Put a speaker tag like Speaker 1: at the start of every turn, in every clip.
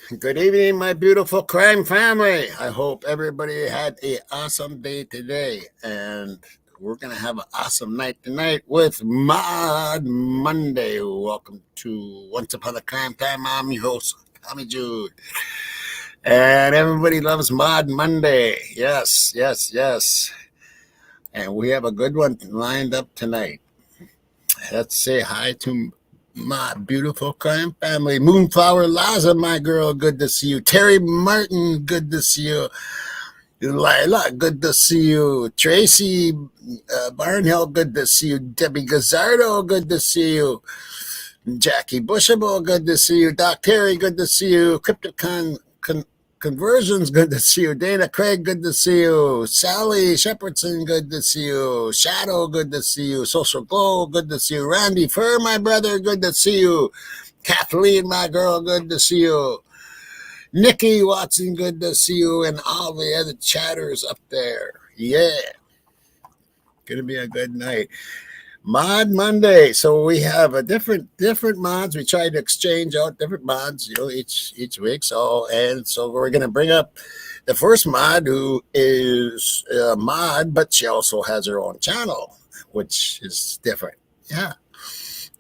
Speaker 1: Good evening, my beautiful crime family. I hope everybody had an awesome day today. And we're going to have an awesome night tonight with Mod Monday. Welcome to Once Upon a Crime Time. I'm your host, Tommy Jude. And everybody loves Mod Monday. Yes, yes, yes. And we have a good one lined up tonight. Let's say hi to my beautiful crime family. Moonflower Laza, my girl, good to see you. Terry Martin, good to see you. Lila, good to see you. Tracy Barnhill, good to see you. Debbie Gazzardo, good to see you. Jackie Bushable, good to see you. Doc Terry, good to see you. Crypticon Conversions, good to see you. Dana Craig, good to see you. Sally Shepherdson, good to see you. Shadow, good to see you. Social Glow, good to see you. Randy Fur, my brother, good to see you. Kathleen, my girl, good to see you. Nikki Watson, good to see you. And all the other chatters up there. Yeah. Gonna be a good night. Mod Monday. So we have a different mods. We try to exchange out different mods, each week. So we're gonna bring up the first mod, who is a mod, but she also has her own channel, which is different. Yeah.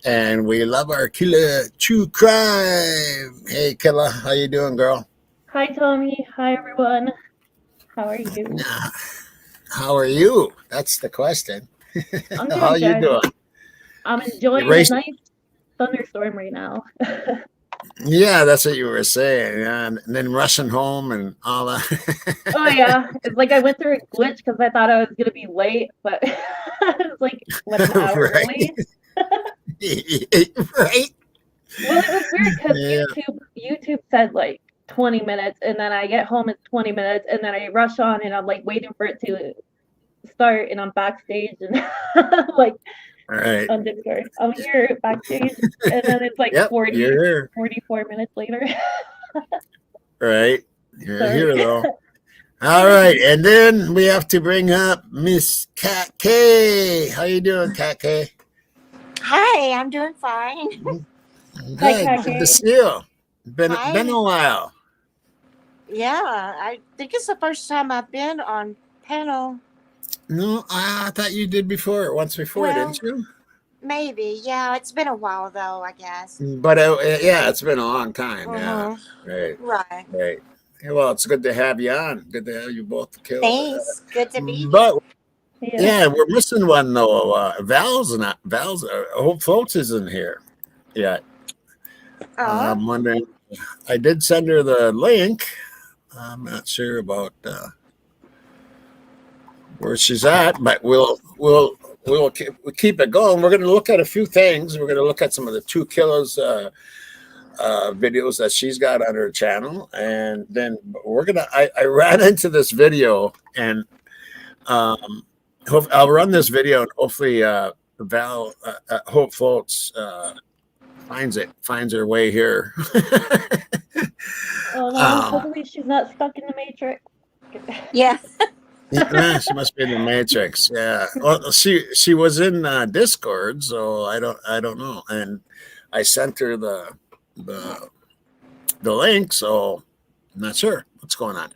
Speaker 1: And we love our Killa True Crime. Hey Killa, how you doing, girl?
Speaker 2: Hi Tommy. Hi everyone. How are you?
Speaker 1: How are you? That's the question.
Speaker 2: I'm
Speaker 1: How
Speaker 2: doing
Speaker 1: you
Speaker 2: good.
Speaker 1: doing?
Speaker 2: I'm enjoying a nice thunderstorm right now.
Speaker 1: Yeah, that's what you were saying. Yeah, and then rushing home and all that.
Speaker 2: Oh yeah, it's like I went through a glitch because I thought I was gonna be late, but it's like what, an hour
Speaker 1: Right.
Speaker 2: early.
Speaker 1: Right.
Speaker 2: Well, it was weird because
Speaker 1: Yeah.
Speaker 2: YouTube said like 20 minutes, and then I get home, it's 20 minutes, and then I rush on, and I'm like waiting for it to start, and I'm backstage, and like.
Speaker 1: Right.
Speaker 2: On Discord. I'm here backstage, and then it's like
Speaker 1: Yep,
Speaker 2: 44 minutes later.
Speaker 1: Right. You're
Speaker 2: Sorry.
Speaker 1: here though. All right. And then we have to bring up Miss Cat K. How you doing, Cat K?
Speaker 3: Hi, I'm doing fine.
Speaker 1: Good.
Speaker 2: Hi, Cat
Speaker 1: Good
Speaker 2: K.
Speaker 1: to see you. Been
Speaker 3: Hi.
Speaker 1: a while.
Speaker 3: Yeah, I think it's the first time I've been on panel.
Speaker 1: No, I thought you did once before,
Speaker 3: Well,
Speaker 1: didn't you?
Speaker 3: maybe. Yeah, it's been a while though, I guess.
Speaker 1: But yeah, it's been a long time. Yeah.
Speaker 3: Mhm.
Speaker 1: Right.
Speaker 3: Right.
Speaker 1: Well, it's good to have you on. Good to have you both killed.
Speaker 3: Thanks. Good to be here.
Speaker 1: But
Speaker 2: Yeah.
Speaker 1: yeah, we're missing one though. Val's. Hope Floats isn't here yet. I'm wondering. I did send her the link. I'm not sure about where she's at, but we'll keep it going. We're going to look at a few things. We're going to look at some of the 2 Kilos videos that she's got on her channel, and then we're gonna. I ran into this video, and I'll run this video, and hopefully Val Hope Floats finds her way here.
Speaker 2: Oh no, hopefully she's not stuck in the Matrix.
Speaker 3: Yeah.
Speaker 1: Yeah, she must be in the Matrix. Yeah. Well, she was in Discord, so I don't know, and I sent her the link, so I'm not sure what's going on.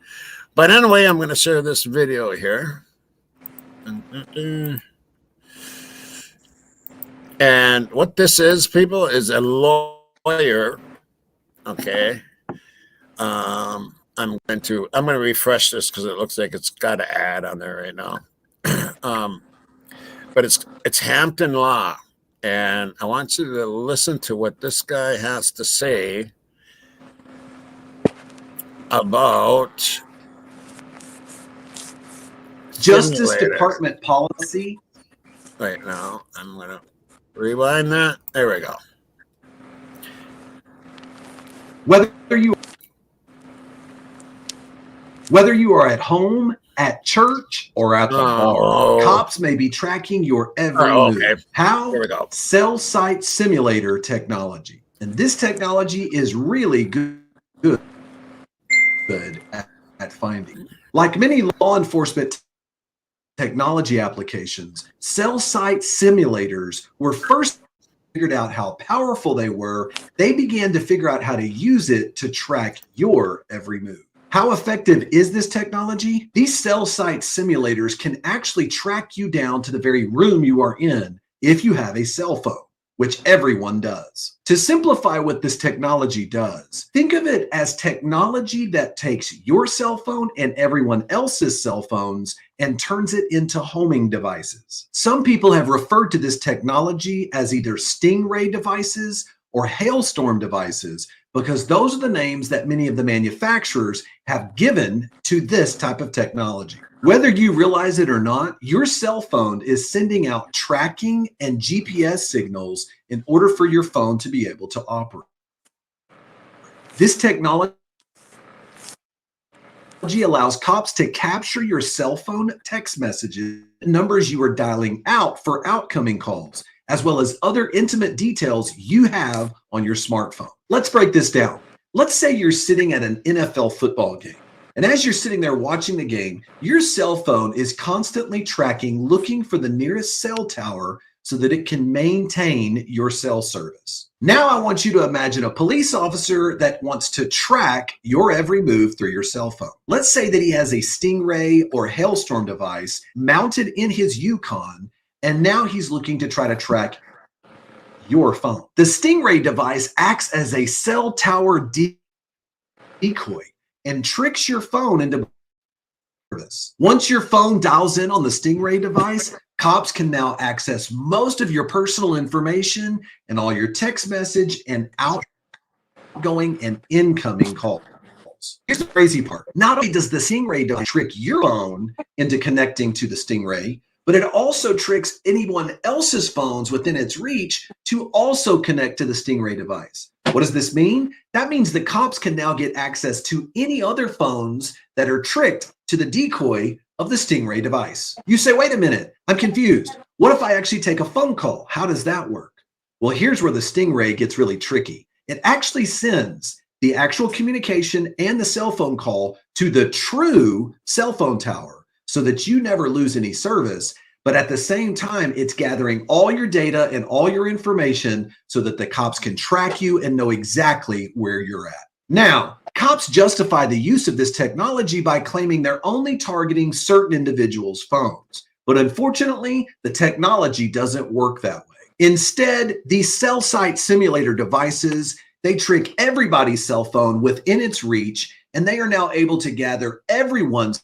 Speaker 1: But anyway, I'm going to share this video here. And what this is, people, is a lawyer. Okay. I'm going to refresh this because it looks like it's got an ad on there right now. But it's Hampton Law, and I want you to listen to what this guy has to say about
Speaker 4: Justice Department policy.
Speaker 1: Right now, I'm going to rewind that. There we go.
Speaker 4: Whether you are at home, at church, or at the bar, cops may be tracking your every move. How?
Speaker 1: Here we go.
Speaker 4: Cell site simulator technology. And this technology is really good at finding. Like many law enforcement technology applications, cell site simulators were first figured out how powerful they were, they began to figure out how to use it to track your every move. How effective is this technology? These cell site simulators can actually track you down to the very room you are in if you have a cell phone, which everyone does. To simplify what this technology does, think of it as technology that takes your cell phone and everyone else's cell phones and turns it into homing devices. Some people have referred to this technology as either stingray devices or hailstorm devices, because those are the names that many of the manufacturers have given to this type of technology. Whether you realize it or not, your cell phone is sending out tracking and GPS signals in order for your phone to be able to operate. This technology allows cops to capture your cell phone text messages, numbers you are dialing out for outgoing calls, as well as other intimate details you have on your smartphone. Let's break this down. Let's say you're sitting at an NFL football game. And as you're sitting there watching the game, your cell phone is constantly tracking, looking for the nearest cell tower so that it can maintain your cell service. Now I want you to imagine a police officer that wants to track your every move through your cell phone. Let's say that he has a Stingray or Hailstorm device mounted in his Yukon, and now he's looking to try to track your phone. The Stingray device acts as a cell tower decoy and tricks your phone into service. Once your phone dials in on the Stingray device, cops can now access most of your personal information and all your text message and outgoing and incoming calls. Here's the crazy part. Not only does the Stingray device trick your phone into connecting to the Stingray, but it also tricks anyone else's phones within its reach to also connect to the Stingray device. What does this mean? That means the cops can now get access to any other phones that are tricked to the decoy of the Stingray device. You say, wait a minute, I'm confused. What if I actually take a phone call? How does that work? Well, here's where the Stingray gets really tricky. It actually sends the actual communication and the cell phone call to the true cell phone tower so that you never lose any service. But at the same time, it's gathering all your data and all your information so that the cops can track you and know exactly where you're at. Now, cops justify the use of this technology by claiming they're only targeting certain individuals' phones. But unfortunately, the technology doesn't work that way. Instead, these cell site simulator devices, they trick everybody's cell phone within its reach, and they are now able to gather everyone's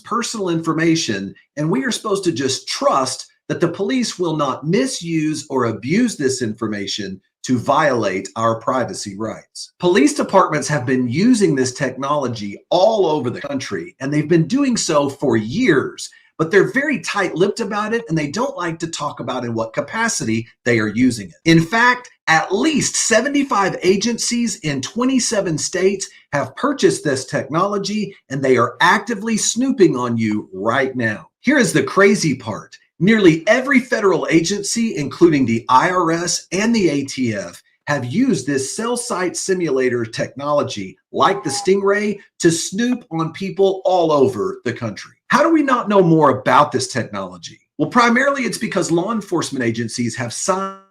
Speaker 4: personal information, and we are supposed to just trust that the police will not misuse or abuse this information to violate our privacy rights. Police departments have been using this technology all over the country, and they've been doing so for years, but they're very tight-lipped about it, and they don't like to talk about in what capacity they are using it. In fact, at least 75 agencies in 27 states have purchased this technology, and they are actively snooping on you right now. Here is the crazy part. Nearly every federal agency, including the IRS and the ATF, have used this cell site simulator technology like the Stingray to snoop on people all over the country. How do we not know more about this technology? Well, primarily it's because law enforcement agencies have signed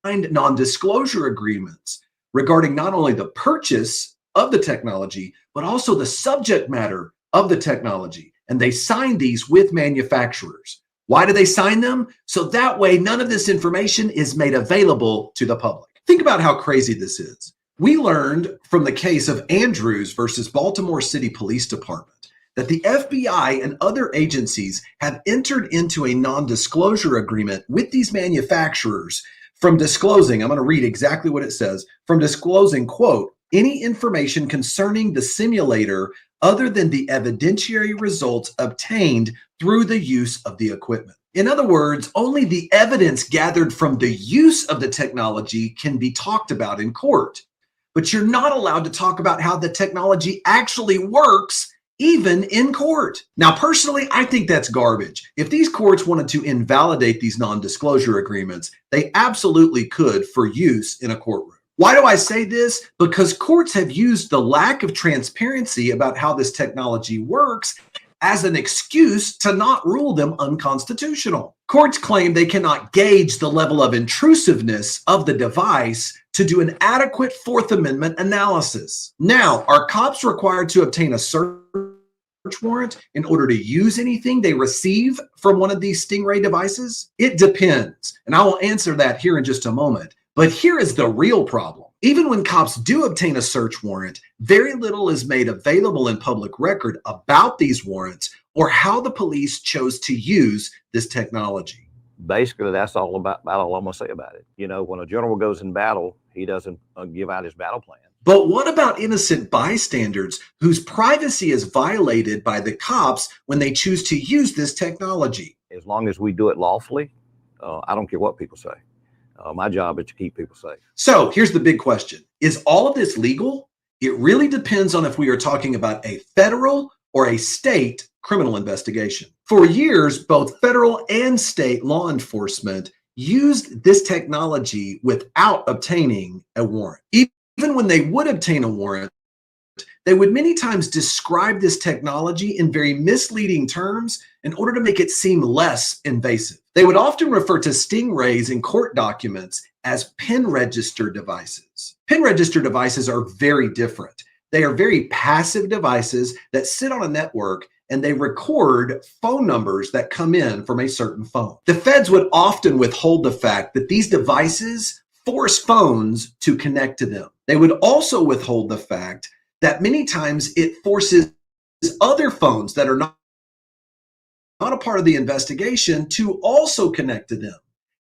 Speaker 4: non-disclosure agreements regarding not only the purchase of the technology, but also the subject matter of the technology. And they signed these with manufacturers. Why do they sign them? So that way, none of this information is made available to the public. Think about how crazy this is. We learned from the case of Andrews versus Baltimore City Police Department that the FBI and other agencies have entered into a non-disclosure agreement with these manufacturers from disclosing, I'm going to read exactly what it says, from disclosing, quote, any information concerning the simulator other than the evidentiary results obtained through the use of the equipment. In other words, only the evidence gathered from the use of the technology can be talked about in court. But you're not allowed to talk about how the technology actually works, even in court. Now, personally, I think that's garbage. If these courts wanted to invalidate these non-disclosure agreements, they absolutely could for use in a courtroom. Why do I say this? Because courts have used the lack of transparency about how this technology works as an excuse to not rule them unconstitutional. Courts claim they cannot gauge the level of intrusiveness of the device to do an adequate Fourth Amendment analysis. Now, are cops required to obtain a search warrant in order to use anything they receive from one of these Stingray devices? It depends, and I will answer that here in just a moment. But here is the real problem. Even when cops do obtain a search warrant, very little is made available in public record about these warrants or how the police chose to use this technology.
Speaker 5: Basically, that's all I'm gonna say about it. You know, when a general goes in battle, he doesn't give out his battle plan.
Speaker 4: But what about innocent bystanders whose privacy is violated by the cops when they choose to use this technology?
Speaker 5: As long as we do it lawfully, I don't care what people say. My job is to keep people safe.
Speaker 4: So here's the big question. Is all of this legal? It really depends on if we are talking about a federal or a state criminal investigation. For years, both federal and state law enforcement used this technology without obtaining a warrant. Even when they would obtain a warrant, they would many times describe this technology in very misleading terms in order to make it seem less invasive. They would often refer to stingrays in court documents as pen register devices. Pen register devices are very different. They are very passive devices that sit on a network and they record phone numbers that come in from a certain phone. The feds would often withhold the fact that these devices force phones to connect to them. They would also withhold the fact that many times it forces other phones that are not a part of the investigation to also connect to them.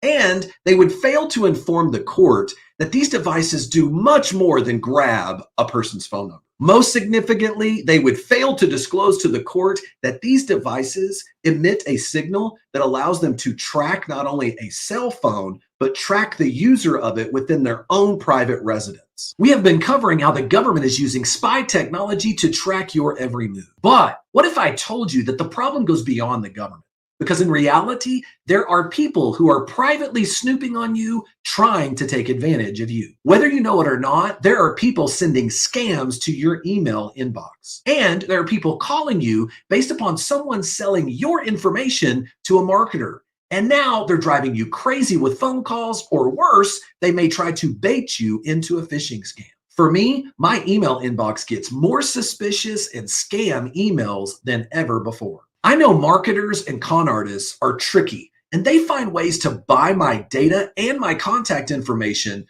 Speaker 4: And they would fail to inform the court that these devices do much more than grab a person's phone number. Most significantly, they would fail to disclose to the court that these devices emit a signal that allows them to track not only a cell phone, but track the user of it within their own private residence. We have been covering how the government is using spy technology to track your every move. But what if I told you that the problem goes beyond the government? Because in reality, there are people who are privately snooping on you, trying to take advantage of you. Whether you know it or not, there are people sending scams to your email inbox. And there are people calling you based upon someone selling your information to a marketer. And now they're driving you crazy with phone calls, or worse, they may try to bait you into a phishing scam. For me, my email inbox gets more suspicious and scam emails than ever before. I know marketers and con artists are tricky, and they find ways to buy my data and my contact information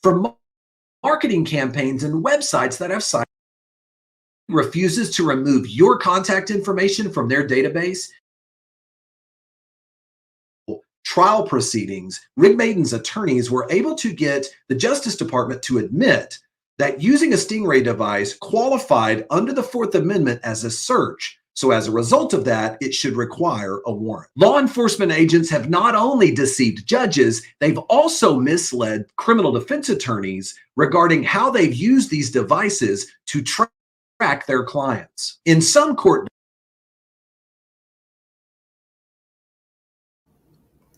Speaker 4: from marketing campaigns and websites that have signed. Refuses to remove your contact information from their database. Trial proceedings, Rig Maiden's attorneys were able to get the Justice Department to admit that using a Stingray device qualified under the Fourth Amendment as a search. So as a result of that, it should require a warrant. Law enforcement agents have not only deceived judges, they've also misled criminal defense attorneys regarding how they've used these devices to track their clients. In some court.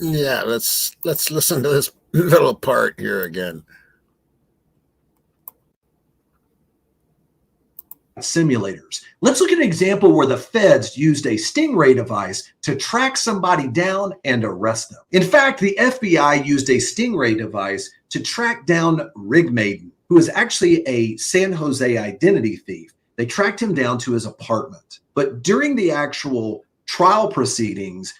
Speaker 1: Yeah, let's listen to this little part here again.
Speaker 4: Simulators. Let's look at an example where the feds used a Stingray device to track somebody down and arrest them. In fact, the FBI used a Stingray device to track down Rig Maiden, who is actually a San Jose identity thief. They tracked him down to his apartment. But during the actual trial proceedings,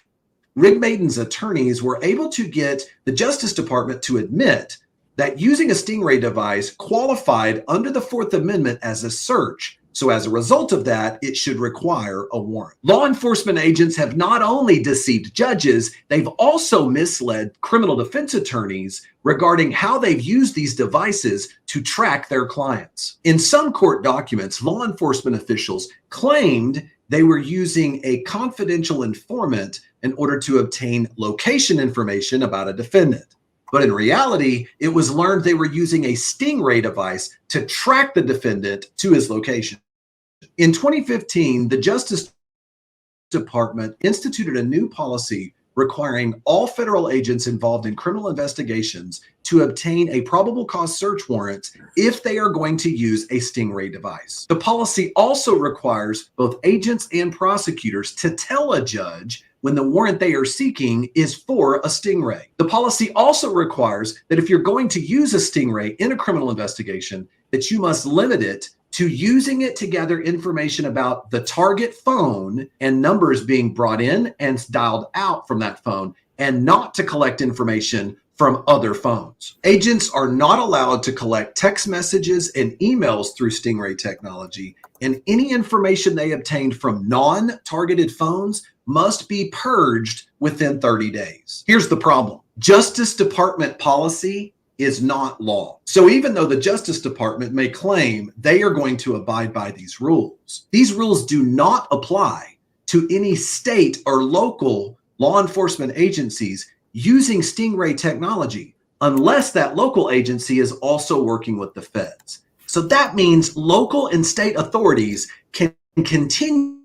Speaker 4: Rig Maiden's attorneys were able to get the Justice Department to admit that using a Stingray device qualified under the Fourth Amendment as a search. So as a result of that, it should require a warrant. Law enforcement agents have not only deceived judges, they've also misled criminal defense attorneys regarding how they've used these devices to track their clients. In some court documents, law enforcement officials claimed they were using a confidential informant in order to obtain location information about a defendant. But in reality, it was learned they were using a Stingray device to track the defendant to his location. In 2015, the Justice Department instituted a new policy requiring all federal agents involved in criminal investigations to obtain a probable cause search warrant if they are going to use a Stingray device. The policy also requires both agents and prosecutors to tell a judge when the warrant they are seeking is for a stingray. The policy also requires that if you're going to use a stingray in a criminal investigation, that you must limit it to using it to gather information about the target phone and numbers being brought in and dialed out from that phone, and not to collect information from other phones. Agents are not allowed to collect text messages and emails through Stingray technology, and any information they obtained from non-targeted phones must be purged within 30 days. Here's the problem. Justice Department policy is not law. So even though the Justice Department may claim they are going to abide by these rules do not apply to any state or local law enforcement agencies using Stingray technology, unless that local agency is also working with the feds. So that means local and state authorities can continue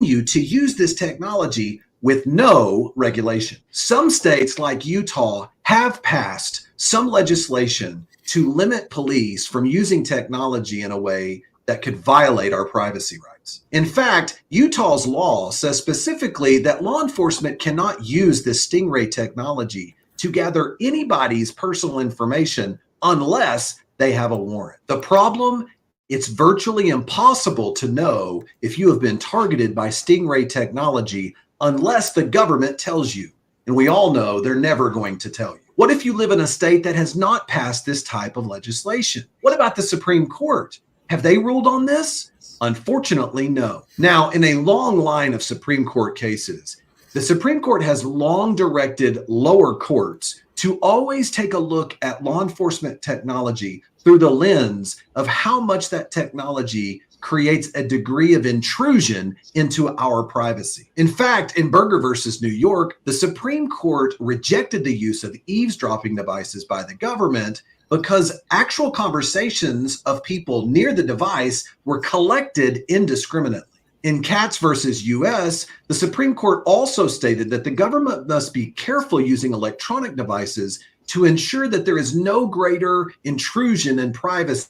Speaker 4: to use this technology with no regulation. Some states like Utah have passed some legislation to limit police from using technology in a way that could violate our privacy rights. In fact, Utah's law says specifically that law enforcement cannot use this Stingray technology to gather anybody's personal information unless they have a warrant. The problem, it's virtually impossible to know if you have been targeted by Stingray technology unless the government tells you. And we all know they're never going to tell you. What if you live in a state that has not passed this type of legislation? What about the Supreme Court? Have they ruled on this? Unfortunately, no. Now, in a long line of Supreme Court cases, the Supreme Court has long directed lower courts to always take a look at law enforcement technology through the lens of how much that technology creates a degree of intrusion into our privacy. In fact, in Berger versus New York, the Supreme Court rejected the use of eavesdropping devices by the government because actual conversations of people near the device were collected indiscriminately. In Katz versus US, the Supreme Court also stated that the government must be careful using electronic devices to ensure that there is no greater intrusion in privacy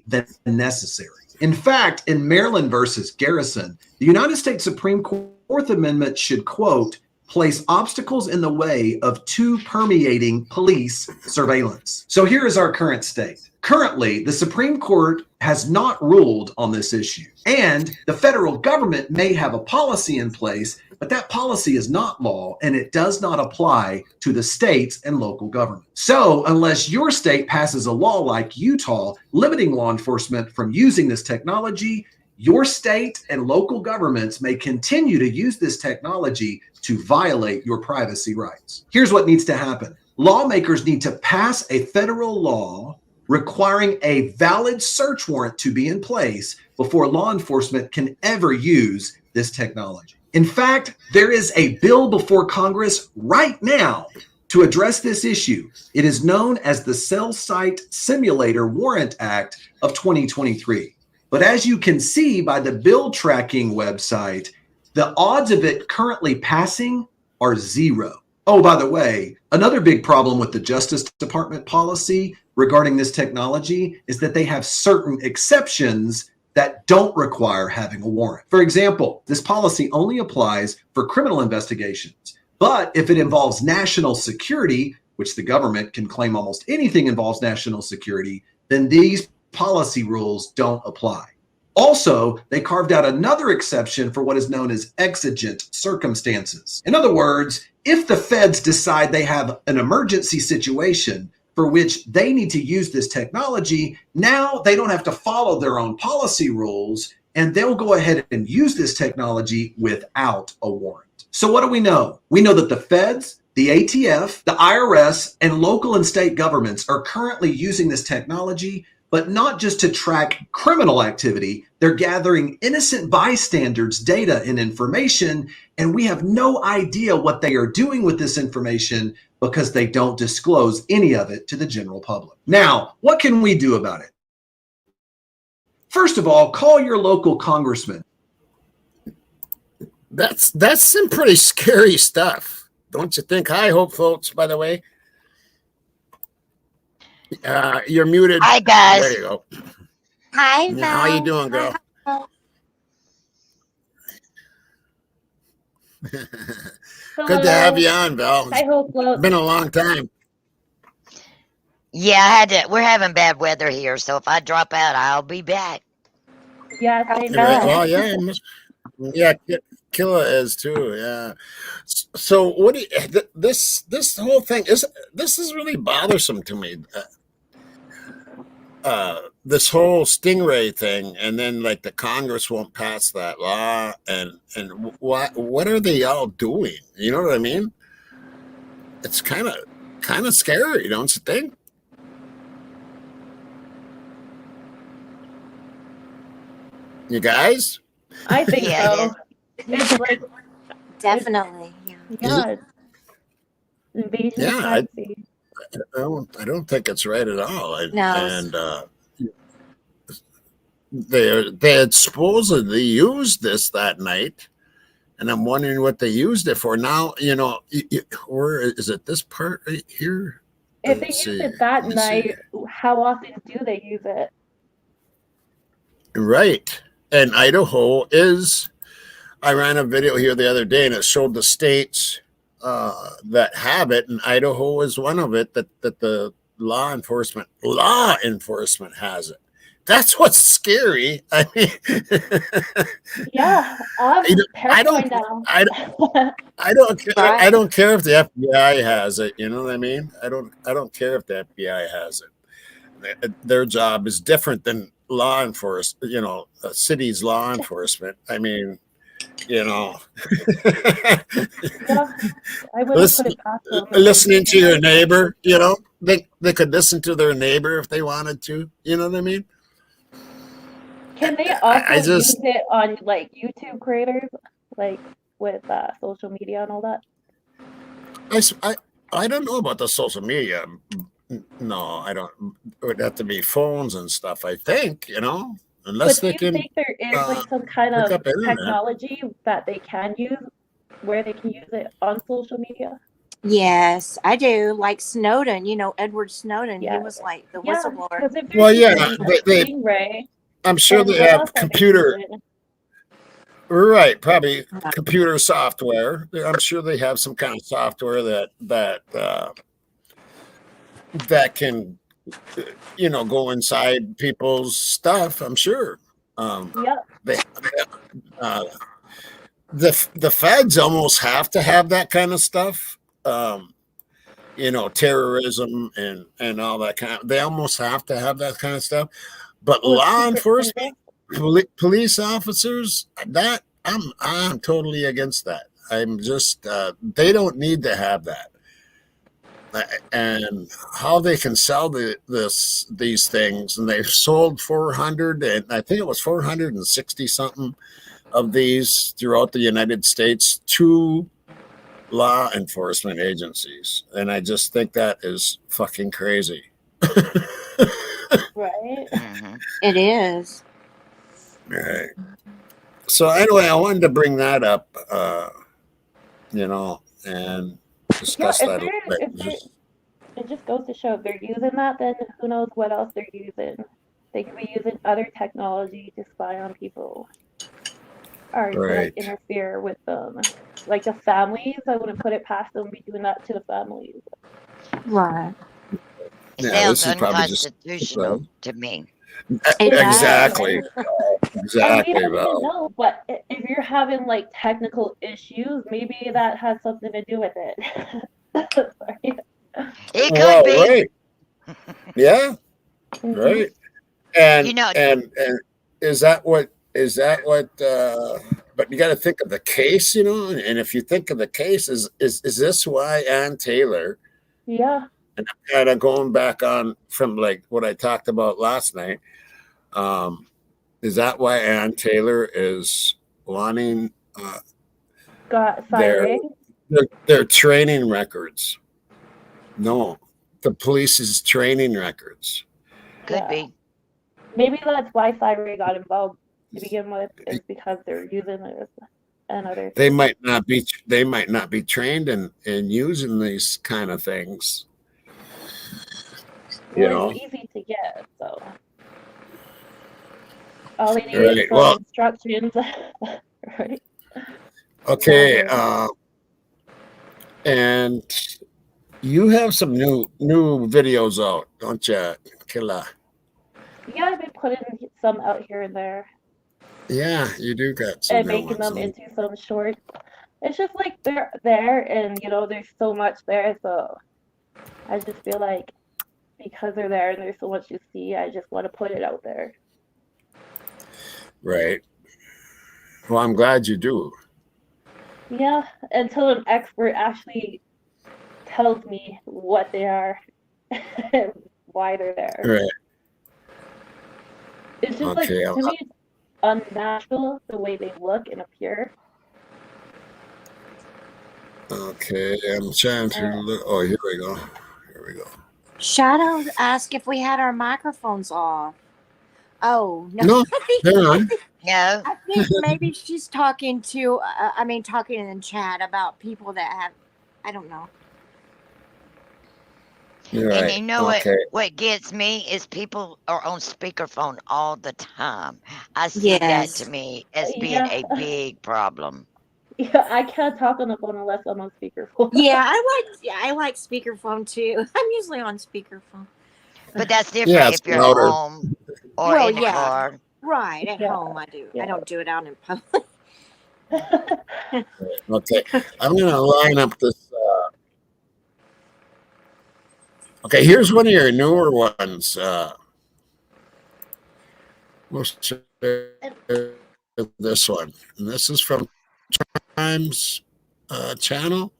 Speaker 4: than necessary. In fact, in Maryland versus Garrison, the United States Supreme Court Fourth Amendment should, quote, place obstacles in the way of too permeating police surveillance. So here is our current state. Currently, the Supreme Court has not ruled on this issue, and the federal government may have a policy in place, but that policy is not law, and it does not apply to the states and local government. So unless your state passes a law like Utah limiting law enforcement from using this technology, your state and local governments may continue to use this technology to violate your privacy rights. Here's what needs to happen. Lawmakers need to pass a federal law requiring a valid search warrant to be in place before law enforcement can ever use this technology. In fact, there is a bill before Congress right now to address this issue. It is known as the Cell Site Simulator Warrant Act of 2023. But as you can see by the bill tracking website, the odds of it currently passing are 0. Oh, by the way, another big problem with the Justice Department policy regarding this technology is that they have certain exceptions that don't require having a warrant. For example, this policy only applies for criminal investigations, but if it involves national security, which the government can claim almost anything involves national security, then these policy rules don't apply. Also, they carved out another exception for what is known as exigent circumstances. In other words, if the feds decide they have an emergency situation for which they need to use this technology, now they don't have to follow their own policy rules, and they'll go ahead and use this technology without a warrant. So what do we know? We know that the feds, the ATF, the IRS, and local and state governments are currently using this technology, but not just to track criminal activity. They're gathering innocent bystanders' data and information, and we have no idea what they are doing with this information because they don't disclose any of it to the general public. Now, what can we do about it? First of all, call your local congressman.
Speaker 1: That's some pretty scary stuff, don't you think? Hi, Hope folks, by the way. You're muted.
Speaker 3: Hi, guys.
Speaker 1: There you go.
Speaker 3: Hi,
Speaker 1: Now, how you doing, girl? Good to have you on, Val.
Speaker 2: Hi, Hope
Speaker 1: It's been a long time.
Speaker 6: Yeah, I had to. We're having bad weather here, so if I drop out, I'll be back.
Speaker 2: Yeah, same
Speaker 1: Right.
Speaker 2: here.
Speaker 1: Well, yeah, yeah. Killa is too. Yeah. So, what do you, this whole thing is really bothersome to me. This whole stingray thing, and then like the Congress won't pass that law, and what are they all doing? You know what I mean? It's kind of scary, don't you think? You guys?
Speaker 2: I think
Speaker 6: Yeah,
Speaker 2: so. It's like,
Speaker 3: Definitely. Yeah.
Speaker 2: yeah, it's invasion of
Speaker 1: Yeah,
Speaker 2: privacy.
Speaker 1: I don't think it's right at all.
Speaker 3: No.
Speaker 1: And they had supposedly used this that night, and I'm wondering what they used it for. Now, where is it? This part right here.
Speaker 2: If they
Speaker 1: Let's
Speaker 2: use
Speaker 1: see.
Speaker 2: it that
Speaker 1: Let me see.
Speaker 2: night, how often do they use it?
Speaker 1: Right. And Idaho is. I ran a video here the other day, and it showed the states that have it, and Idaho is one of it. That the law enforcement has it. That's what's scary. I mean,
Speaker 2: Yeah, I'm
Speaker 1: I don't-
Speaker 2: paranoid now.
Speaker 1: I don't care if the FBI has it. You know what I mean? I don't care if the FBI has it. Their job is different than law enforcement. A city's law enforcement. I mean,
Speaker 2: Yeah, I wouldn't
Speaker 1: Listen-
Speaker 2: put it past them.
Speaker 1: listening to your neighbor. They could listen to their neighbor if they wanted to. You know what I mean?
Speaker 2: Can they also
Speaker 1: I just-
Speaker 2: use it on like YouTube creators, like with social media and all that?
Speaker 1: I don't know about the social media. No, I don't. It would have to be phones and stuff. I think unless
Speaker 2: But do
Speaker 1: they
Speaker 2: you
Speaker 1: can.
Speaker 2: think there is like some kind
Speaker 1: look
Speaker 2: of
Speaker 1: up internet.
Speaker 2: technology that they can use where they can use it on social media?
Speaker 3: Yes, I do. Like Snowden, Edward Snowden,
Speaker 2: Yeah.
Speaker 3: he was like the
Speaker 2: Yeah,
Speaker 3: whistleblower.
Speaker 2: because if they're
Speaker 1: Well, yeah,
Speaker 2: using
Speaker 1: they-
Speaker 2: Stingray,
Speaker 1: I'm sure
Speaker 2: then
Speaker 1: they
Speaker 2: what
Speaker 1: have
Speaker 2: else are they
Speaker 1: computer.
Speaker 2: using?
Speaker 1: Right, probably computer software. I'm sure they have some kind of software that can, go inside people's stuff. I'm sure.
Speaker 2: Yep.
Speaker 1: The feds almost have to have that kind of stuff. Terrorism and all that kind of. They almost have to have that kind of stuff. But
Speaker 2: Or
Speaker 1: law
Speaker 2: secret
Speaker 1: enforcement,
Speaker 2: service.
Speaker 1: police officers, that I'm totally against that. I'm just they don't need to have that. And how they can sell these things, and they've sold 400, and I think it was 460 something of these throughout the United States to law enforcement agencies, and I just think that is fucking crazy.
Speaker 2: Right.
Speaker 6: Mhm.
Speaker 3: It is.
Speaker 1: Right. So anyway, I wanted to bring that up, and discuss
Speaker 2: Yeah,
Speaker 1: that.
Speaker 2: it just goes to show if they're using that, then who knows what else they're using. They could be using other technology to spy on people or to
Speaker 1: Right.
Speaker 2: interfere with them. Like the families, I wouldn't put it past them to be doing that to the families.
Speaker 3: Right.
Speaker 1: Yeah,
Speaker 6: Sounds
Speaker 1: this is probably just
Speaker 6: unconstitutional to me.
Speaker 3: It does.
Speaker 1: exactly,
Speaker 2: And we
Speaker 1: exactly.
Speaker 2: don't even
Speaker 1: Val.
Speaker 2: know, but if you're having like technical issues, maybe that has something to do with it. Sorry.
Speaker 6: It could
Speaker 1: Well,
Speaker 6: be.
Speaker 1: right. Yeah,
Speaker 2: Mhm.
Speaker 1: right. And
Speaker 6: You know-
Speaker 1: and is that what but you got to think of the case, and if you think of the case, is this why Ann Taylor,
Speaker 2: Yeah.
Speaker 1: and I'm kind of going back on from like what I talked about last night, is that why Ann Taylor is wanting
Speaker 2: Got
Speaker 1: their
Speaker 2: siren.
Speaker 1: their training records? No, the police's training records.
Speaker 6: Could
Speaker 2: Yeah.
Speaker 6: be.
Speaker 2: Maybe that's why Siren got involved to begin with, is because they're using it and other
Speaker 1: They
Speaker 2: things.
Speaker 1: might not be trained in using these kind of things.
Speaker 2: Well, it's easy to get, so all they need
Speaker 1: Right,
Speaker 2: is some
Speaker 1: well-
Speaker 2: instructions, right?
Speaker 1: Okay,
Speaker 2: Never.
Speaker 1: and you have some new videos out, don't you, Killa?
Speaker 2: Yeah, I've been putting some out here and there
Speaker 1: Yeah, you do got some
Speaker 2: and
Speaker 1: new
Speaker 2: making
Speaker 1: ones.
Speaker 2: them into some shorts. It's just like they're there, and there's so much there, so I just feel like because they're there and there's so much to see, I just want to put it out there.
Speaker 1: Right. Well, I'm glad you do.
Speaker 2: Yeah, until an expert actually tells me what they are and why they're there.
Speaker 1: Right.
Speaker 2: It's just like,
Speaker 1: Okay.
Speaker 2: to me, it's unnatural the way they look and appear.
Speaker 1: Okay. I'm trying to look. Oh, here we go. Here we go.
Speaker 3: Shadow asked if we had our microphones off. Oh, no.
Speaker 1: No, they're on.
Speaker 6: No.
Speaker 3: I think maybe she's talking to, talking in chat about people that have, I don't know.
Speaker 1: You're
Speaker 6: And
Speaker 1: right.
Speaker 6: you know
Speaker 1: Okay.
Speaker 6: what gets me is people are on speakerphone all the time. I see that to me as being
Speaker 2: Yeah.
Speaker 6: a big problem.
Speaker 2: Yeah, I can't talk on the phone unless I'm on speakerphone.
Speaker 3: Yeah, I like speakerphone too. I'm usually on speakerphone.
Speaker 6: But that's different
Speaker 1: Yeah,
Speaker 6: if
Speaker 1: it's
Speaker 6: you're at
Speaker 1: louder.
Speaker 6: home or
Speaker 3: Well,
Speaker 6: in the
Speaker 3: yeah.
Speaker 6: car.
Speaker 3: Right, at
Speaker 2: Yeah.
Speaker 3: home I do.
Speaker 2: Yeah.
Speaker 3: I don't do it out in public.
Speaker 1: Okay. I'm going to line up this. Okay, here's one of your newer ones. We'll share this one. And this is from Times channel.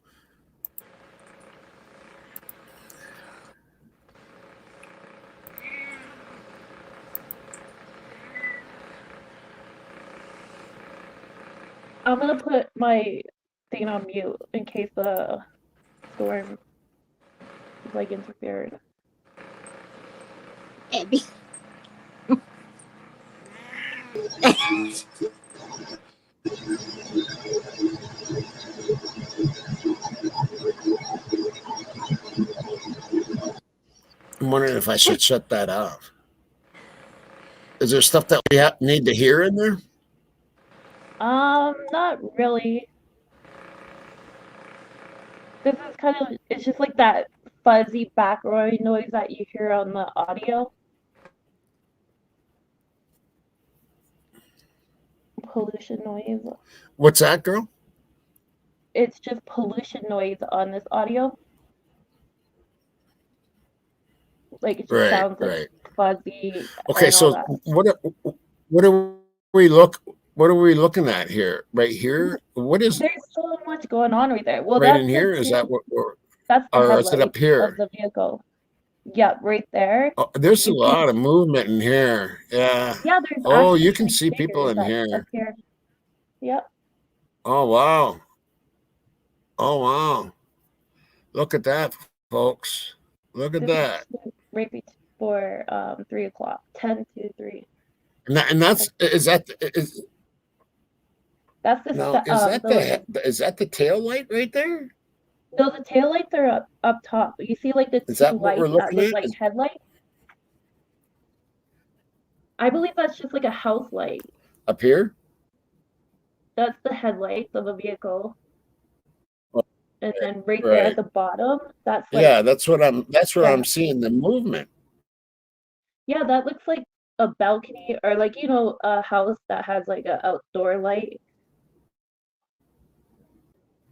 Speaker 2: I'm gonna put my thing on mute in case the storm is like interfered.
Speaker 1: I'm wondering if I should shut that off. Is there stuff that we need to hear in there?
Speaker 2: Not really. This is it's just like that fuzzy background noise that you hear on the audio. Pollution noise.
Speaker 1: What's that, girl?
Speaker 2: It's just pollution noise on this audio. Like it just sounds like fuzzy.
Speaker 1: Okay, so
Speaker 2: that.
Speaker 1: what are we looking at here? Right here? What is
Speaker 2: There's so much going on right there. Well,
Speaker 1: right
Speaker 2: that's
Speaker 1: in here? Is that what
Speaker 2: that's the
Speaker 1: or is it
Speaker 2: headlight
Speaker 1: up here?
Speaker 2: of the vehicle. Yeah, right there.
Speaker 1: Oh, there's a lot of movement in here. Yeah.
Speaker 2: Yeah, there's
Speaker 1: Oh,
Speaker 2: actually
Speaker 1: you can
Speaker 2: like
Speaker 1: see people in
Speaker 2: figures
Speaker 1: here.
Speaker 2: up here. Yep.
Speaker 1: Oh wow. Oh wow. Look at that, folks. Look at that.
Speaker 2: Right before 3 o'clock, 10 to 3.
Speaker 1: And that's is that
Speaker 2: That's the
Speaker 1: no, is that the tail light right there?
Speaker 2: No, the tail lights are up top. You see like the
Speaker 1: Is
Speaker 2: two
Speaker 1: that what
Speaker 2: lights
Speaker 1: we're
Speaker 2: that
Speaker 1: looking
Speaker 2: look
Speaker 1: at?
Speaker 2: like headlights? I believe that's just like a house light.
Speaker 1: Up here?
Speaker 2: That's the headlights of a vehicle.
Speaker 1: Oh,
Speaker 2: And then right there at the bottom, that's like
Speaker 1: yeah, that's where I'm seeing the movement.
Speaker 2: yeah, that looks like a balcony or like a house that has like an outdoor light.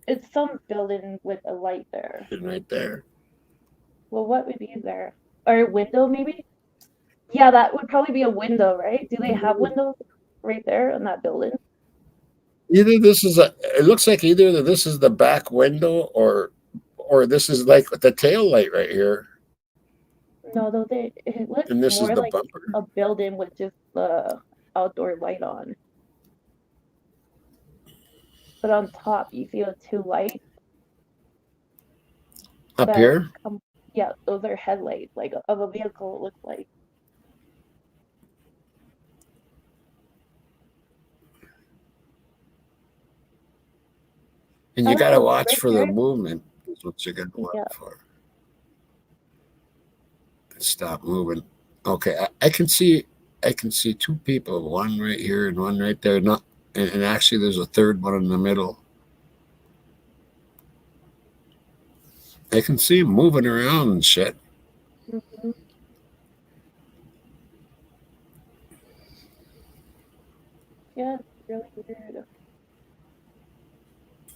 Speaker 2: It's some building with a light there.
Speaker 1: Right there.
Speaker 2: Well, what would be there? Or a window maybe? Yeah, that would probably be a window, right? Do they have windows right there in that building?
Speaker 1: Either this is it looks like either this is the back window or this is like the tail light right here.
Speaker 2: No, though it looks
Speaker 1: And this is
Speaker 2: more
Speaker 1: the
Speaker 2: like
Speaker 1: bumper.
Speaker 2: a building with just the outdoor light on. But on top, you see the two lights.
Speaker 1: Up here?
Speaker 2: Yeah, those are headlights, like of a vehicle. It looks like.
Speaker 1: And you
Speaker 2: I
Speaker 1: got to
Speaker 2: don't know,
Speaker 1: watch
Speaker 2: right
Speaker 1: for the
Speaker 2: there.
Speaker 1: movement. Is what you got to watch
Speaker 2: Yeah.
Speaker 1: for. Stop moving. Okay, I can see two people, one right here and one right there. Not, and actually, there's a third one in the middle. I can see them moving around and shit.
Speaker 2: Mhm. Yeah, it's really weird.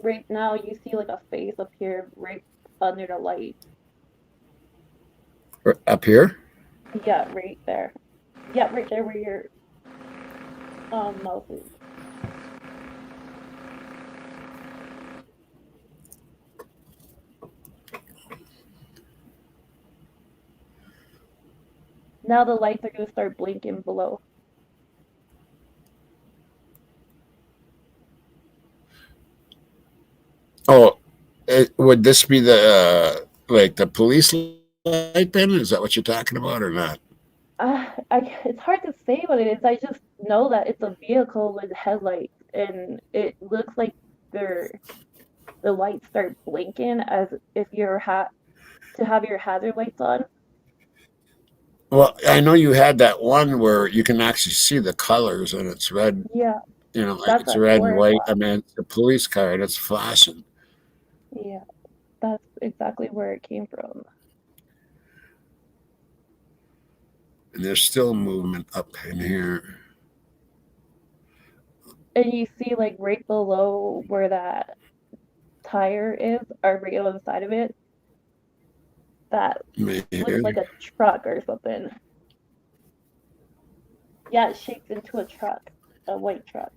Speaker 2: Right now, you see like a face appear right under the light.
Speaker 1: Up here?
Speaker 2: Yeah, right there. Yeah, right there where your mouse is. Now the lights are gonna start blinking below.
Speaker 1: Oh, would this be the like the police light then? Is that what you're talking about or not?
Speaker 2: It's hard to say what it is. I just know that it's a vehicle with headlights, and it looks like the lights start blinking as if you're to have your hazard lights on.
Speaker 1: Well, I know you had that one where you can actually see the colors and it's red,
Speaker 2: Yeah,
Speaker 1: you know, like
Speaker 2: that's
Speaker 1: it's
Speaker 2: at
Speaker 1: red and
Speaker 2: 4
Speaker 1: white. I
Speaker 2: o'clock.
Speaker 1: mean, it's a police car and it's flashing.
Speaker 2: Yeah, that's exactly where it came from.
Speaker 1: And there's still movement up in here.
Speaker 2: And you see like right below where that tire is, or right on the side of it, that
Speaker 1: Maybe
Speaker 2: looks
Speaker 1: here.
Speaker 2: like a truck or something. Yeah, it shaped into a truck, a white truck.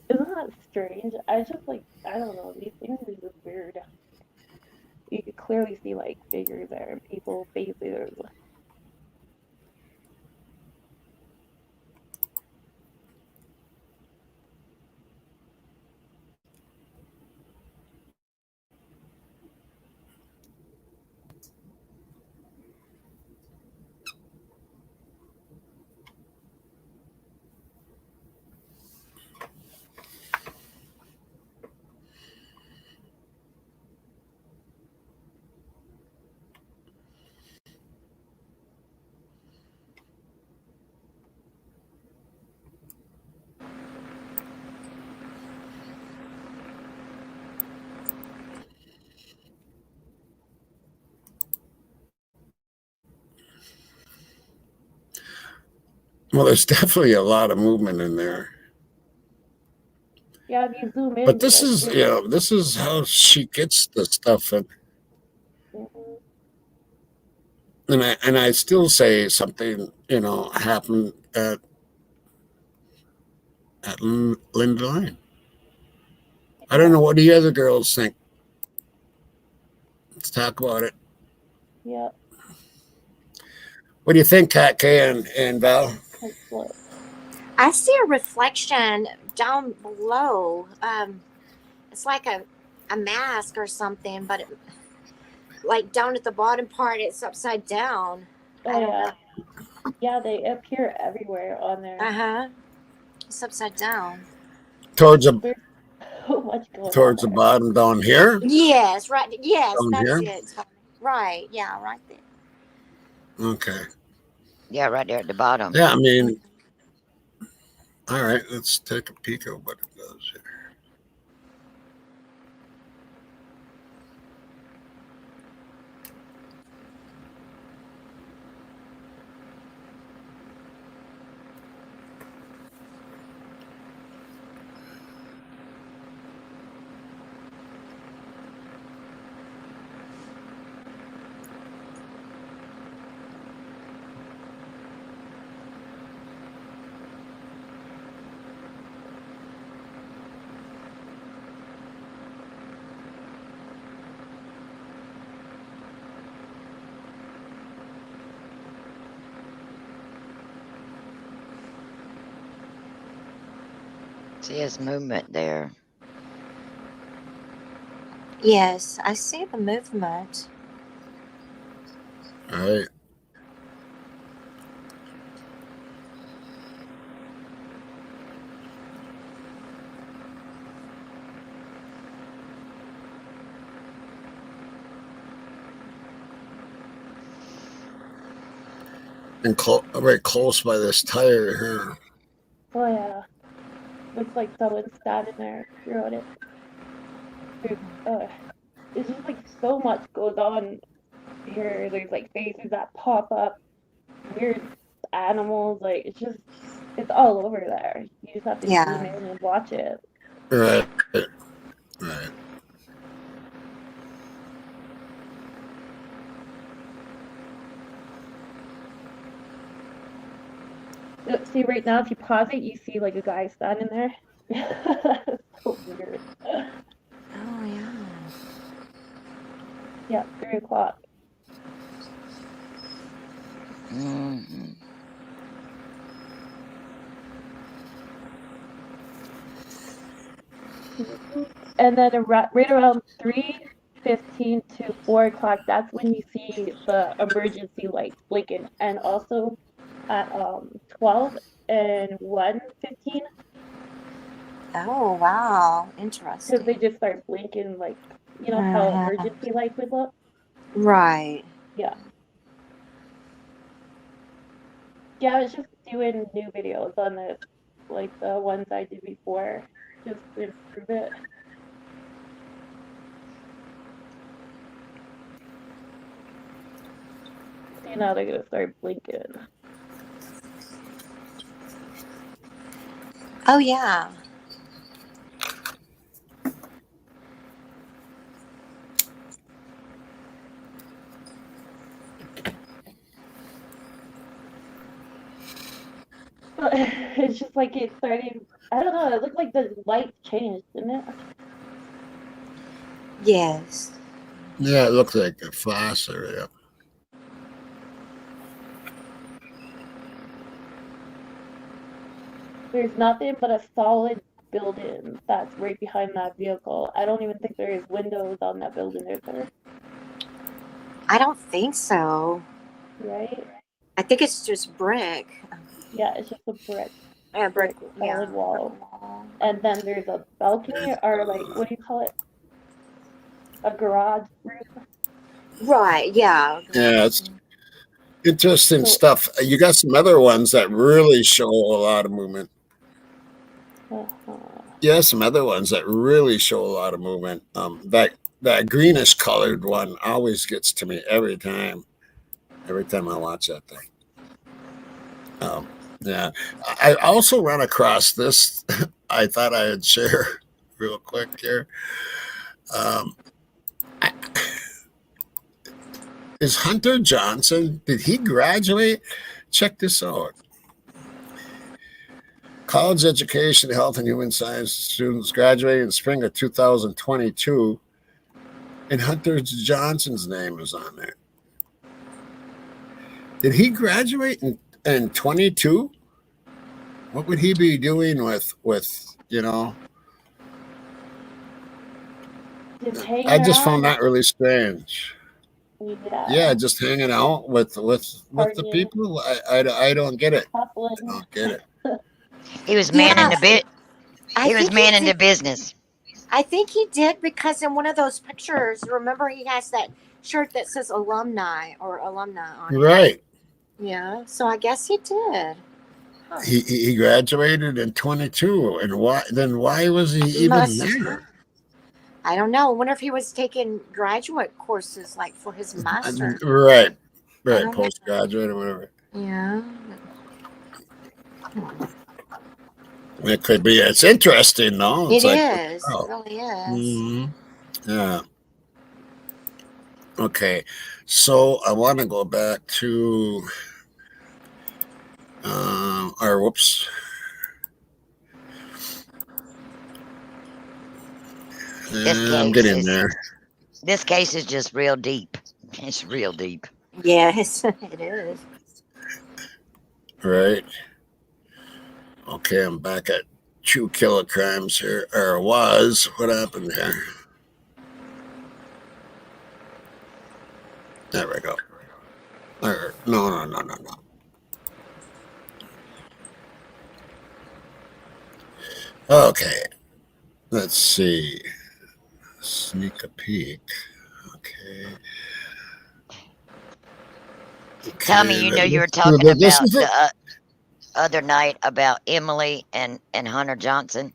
Speaker 2: Isn't that strange? I just like, I don't know, these things are just weird. You could clearly see like figures there and people faces.
Speaker 1: Well, there's definitely a lot of movement in there.
Speaker 2: Yeah, if you zoom in,
Speaker 1: But
Speaker 2: you
Speaker 1: this
Speaker 2: can
Speaker 1: is,
Speaker 2: see
Speaker 1: you
Speaker 2: it.
Speaker 1: know, this is how she gets the stuff.
Speaker 2: Mhm.
Speaker 1: And I still say something, you know, happened at Linda Line. I don't
Speaker 2: Yeah,
Speaker 1: know what the other girls think. Let's talk about it.
Speaker 2: yeah,
Speaker 1: What do you think, Kat K and Val?
Speaker 2: like what?
Speaker 3: I see a reflection down below. It's like a mask or something, but like down at the bottom part, it's upside down.
Speaker 2: Oh
Speaker 3: I don't
Speaker 2: yeah,
Speaker 3: know.
Speaker 2: yeah, they appear everywhere on there.
Speaker 3: Uh-huh. It's upside down.
Speaker 1: Towards the
Speaker 2: There's so much going on
Speaker 1: towards the
Speaker 2: there.
Speaker 1: bottom down here?
Speaker 3: Yes, right. Yes,
Speaker 1: Down
Speaker 3: that's
Speaker 1: here?
Speaker 3: it. Right. Yeah, right there.
Speaker 1: Okay.
Speaker 6: Yeah, right there at the bottom.
Speaker 1: Yeah, I mean, all right, let's take a peek at what it does here.
Speaker 6: See his movement there.
Speaker 3: Yes, I see the movement.
Speaker 1: All right. And very close by this tire here.
Speaker 2: Oh yeah. Looks like someone's standing there throughout it. It's just like so much goes on here. There's like faces that pop up, weird animals. Like it's all over there. You just have to zoom in and watch it.
Speaker 1: Right. Right.
Speaker 2: See, right now, if you pause it, you see like a guy standing there. It's so weird.
Speaker 3: Oh yeah.
Speaker 2: Yeah, 3 o'clock.
Speaker 6: Mm-hmm.
Speaker 2: And then right around 3:15 to 4 o'clock, that's when you see the emergency lights blinking. And also at 12 and 1:15.
Speaker 3: Oh wow, interesting.
Speaker 2: Because they just start blinking, like, you know how emergency lights would look?
Speaker 3: Right.
Speaker 2: Yeah. Yeah, I was just doing new videos on this, like the ones I did before, just to improve it. See, now they're gonna start blinking.
Speaker 3: Oh yeah.
Speaker 2: But it's just like it started, I don't know, it looked like the light changed, didn't it?
Speaker 3: Yes.
Speaker 1: Yeah, it looks like a flasher. Yeah.
Speaker 2: There's nothing but a solid building that's right behind that vehicle. I don't even think there is windows on that building, is there?
Speaker 3: I don't think so.
Speaker 2: Right?
Speaker 3: I think it's just brick.
Speaker 2: Yeah, it's just a brick.
Speaker 3: Yeah, brick.
Speaker 2: Solid wall. And then there's a balcony, or like, what do you call it? A garage roof.
Speaker 3: Right. Yeah.
Speaker 1: Yeah, it's interesting stuff. You got some other ones that really show a lot of movement. Yeah, some other ones that really show a lot of movement. That greenish colored one always gets to me every time I watch that thing. Yeah, I also ran across this. I thought I'd share real quick here. Is Hunter Johnson, did he graduate? Check this out. College education, health and human science students graduated in spring of 2022, and Hunter Johnson's name is on there. Did he graduate in 22? What would he be doing with you know? I just found that really strange. Yeah, just hanging out with the people. I don't get it. I don't get it.
Speaker 6: He was manning the bit. He was manning the business.
Speaker 3: I think he did, because in one of those pictures, remember, he has that shirt that says alumni on it.
Speaker 1: Right.
Speaker 3: Yeah. So I guess he did. Huh.
Speaker 1: He graduated in 22, and why was he even there?
Speaker 3: I don't know. I wonder if he was taking graduate courses, like for his master.
Speaker 1: Right, postgraduate or whatever.
Speaker 3: Yeah.
Speaker 1: It could be. It's interesting, though.
Speaker 3: It is. It really is.
Speaker 1: Mm-hmm. Yeah. Okay, so I want to go back to whoops. I'm getting there.
Speaker 6: This case is just real deep. It's real deep.
Speaker 3: Yes, it is.
Speaker 1: Right. Okay, I'm back at 2 kilograms here, or was. What happened there? There we go. No. Okay. Let's see. Sneak a peek. Okay.
Speaker 6: Tommy, you know, you were talking about the other night about Emily and Hunter Johnson,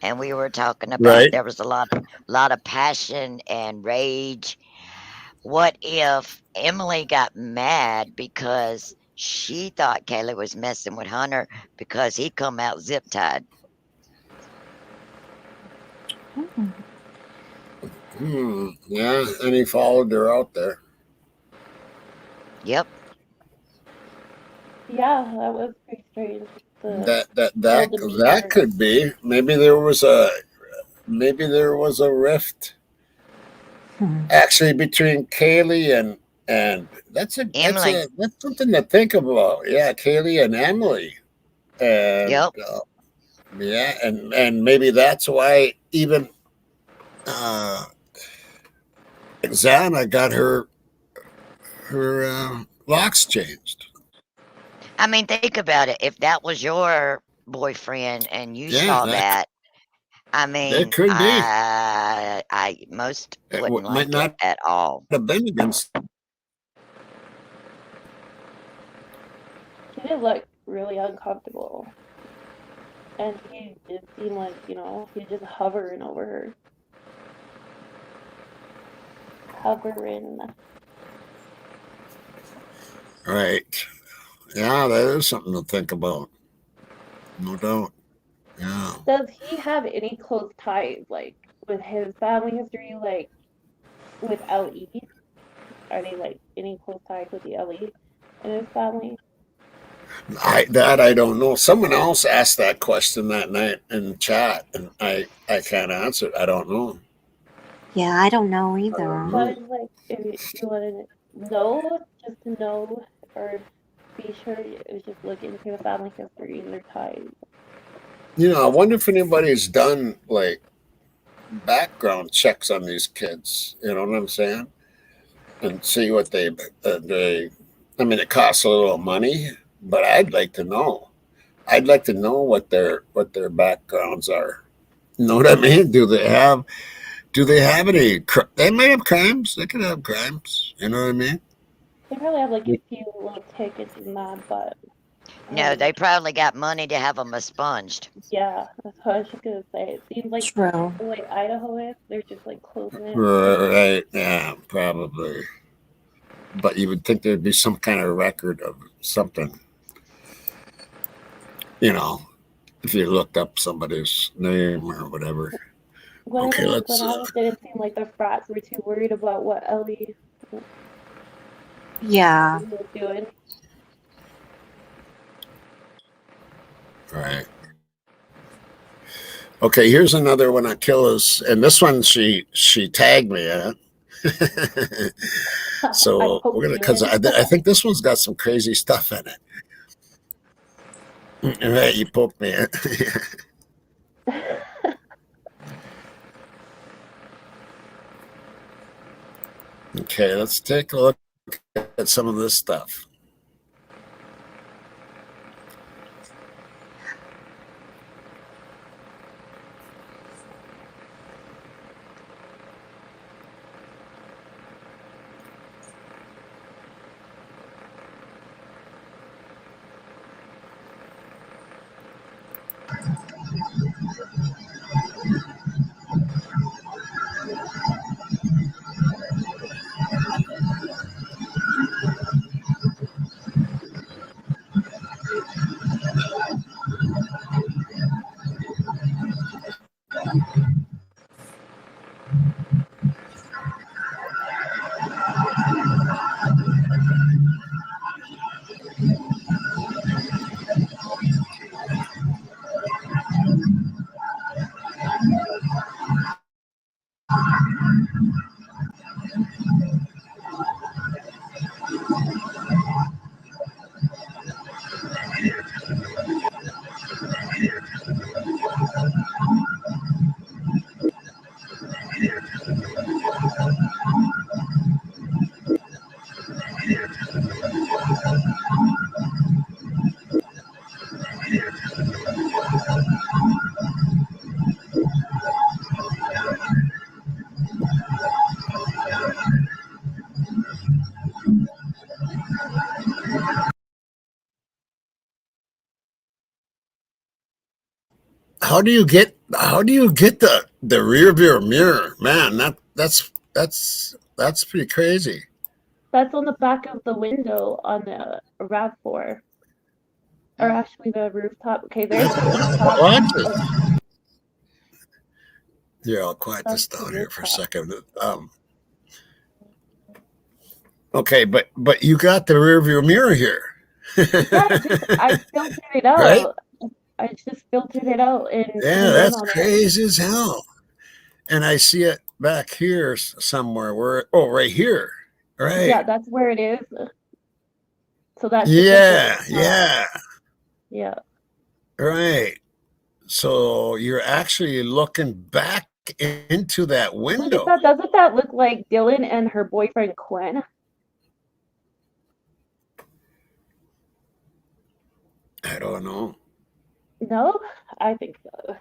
Speaker 6: and we were talking about
Speaker 1: Right.
Speaker 6: there was a lot of passion and rage. What if Emily got mad because she thought Kaylee was messing with Hunter because he come out zip tied?
Speaker 1: Yeah, and he followed her out there.
Speaker 6: Yep.
Speaker 2: Yeah, that was pretty strange.
Speaker 1: That could be. Maybe there was a rift actually between Kaylee and that's something to think about. Yeah, Kaylee and Emily. And
Speaker 6: Yep.
Speaker 1: Yeah, and maybe that's why even Xana got her locks changed.
Speaker 6: I mean, think about it. If that was your boyfriend and you saw that, I mean,
Speaker 1: it could be.
Speaker 6: I most wouldn't like it at all.
Speaker 1: Have been against.
Speaker 2: She did look really uncomfortable, and he did seem like, you know, he was just hovering over her. Hovering.
Speaker 1: Right. Yeah, that is something to think about. No doubt. Yeah.
Speaker 2: Does he have any close ties, like, with his family history, like, with LE? Are they, like, any close ties with the LE in his family?
Speaker 1: I don't know. Someone else asked that question that night in chat, and I can't answer. I don't know.
Speaker 3: Yeah, I don't know either.
Speaker 2: But like, if you want to know, just to know, or be sure, is just look into the family history and their ties.
Speaker 1: You know, I wonder if anybody's done like background checks on these kids. You know what I'm saying? And see what they. I mean, it costs a little money, but I'd like to know. I'd like to know what their backgrounds are. You know what I mean? Do they have any? They may have crimes. They could have crimes. You know what I mean?
Speaker 2: They probably have like a few little tickets and that, but
Speaker 6: no, they probably got money to have them expunged.
Speaker 2: Yeah, that's what I was just gonna say. It seems like
Speaker 3: True.
Speaker 2: the way Idaho is, they're just like closing it.
Speaker 1: Right? Yeah, probably. But you would think there'd be some kind of record of something. You know, if you looked up somebody's name or whatever.
Speaker 2: When it didn't seem like the frats were too worried about what Ellie was doing.
Speaker 1: Right. Okay, here's another one on Killers, and this one she tagged me at. So we're gonna, because I think this one's got some crazy stuff in it. Right, you poked me in. Okay, let's take a look at some of this stuff. how do you get the rear view mirror, man? That's pretty crazy.
Speaker 2: That's on the back of the window on the RAV4. Or actually the rooftop. Okay, there's the rooftop.
Speaker 1: Watch it. Here, I'll quiet this
Speaker 2: That's the
Speaker 1: down here for a
Speaker 2: rooftop.
Speaker 1: second. Okay, but you got the rear view mirror here.
Speaker 2: Yeah, I filtered it
Speaker 1: Right?
Speaker 2: out. I just filtered it out and
Speaker 1: Yeah,
Speaker 2: zoomed in
Speaker 1: that's
Speaker 2: on it.
Speaker 1: crazy as hell. And I see it back here somewhere right here. Right.
Speaker 2: Yeah, that's where it is. So that's
Speaker 1: Yeah,
Speaker 2: the rooftop. Yeah.
Speaker 1: right. So you're actually looking back into that
Speaker 2: Look at
Speaker 1: window.
Speaker 2: that. Doesn't that look like Dylan and her boyfriend Quinn?
Speaker 1: I don't know.
Speaker 2: No? I think so.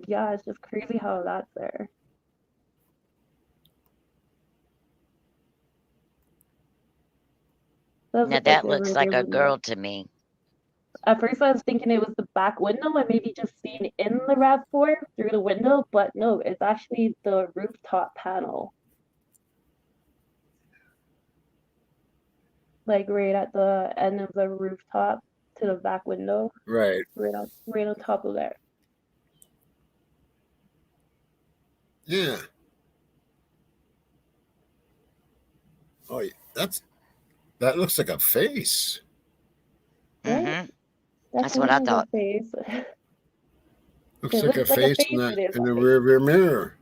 Speaker 2: Yeah, it's just crazy how that's there. Does
Speaker 6: Now
Speaker 2: look like
Speaker 6: that
Speaker 2: the
Speaker 6: looks
Speaker 2: rear
Speaker 6: like
Speaker 2: view
Speaker 6: a
Speaker 2: window.
Speaker 6: girl to me.
Speaker 2: At first I was thinking it was the back window and maybe just seen in the RAV4 through the window, but no, it's actually the rooftop panel. Like right at the end of the rooftop to the back window,
Speaker 1: Right.
Speaker 2: right on top of there.
Speaker 1: Yeah. Oh, that looks like a face.
Speaker 2: Right?
Speaker 6: Mm-hmm. That's what
Speaker 2: Definitely
Speaker 6: I
Speaker 2: has a
Speaker 6: thought.
Speaker 2: face.
Speaker 1: Looks
Speaker 2: It
Speaker 1: like a
Speaker 2: looks like a
Speaker 1: face
Speaker 2: face,
Speaker 1: in
Speaker 2: it is
Speaker 1: the
Speaker 2: a
Speaker 1: rear view mirror.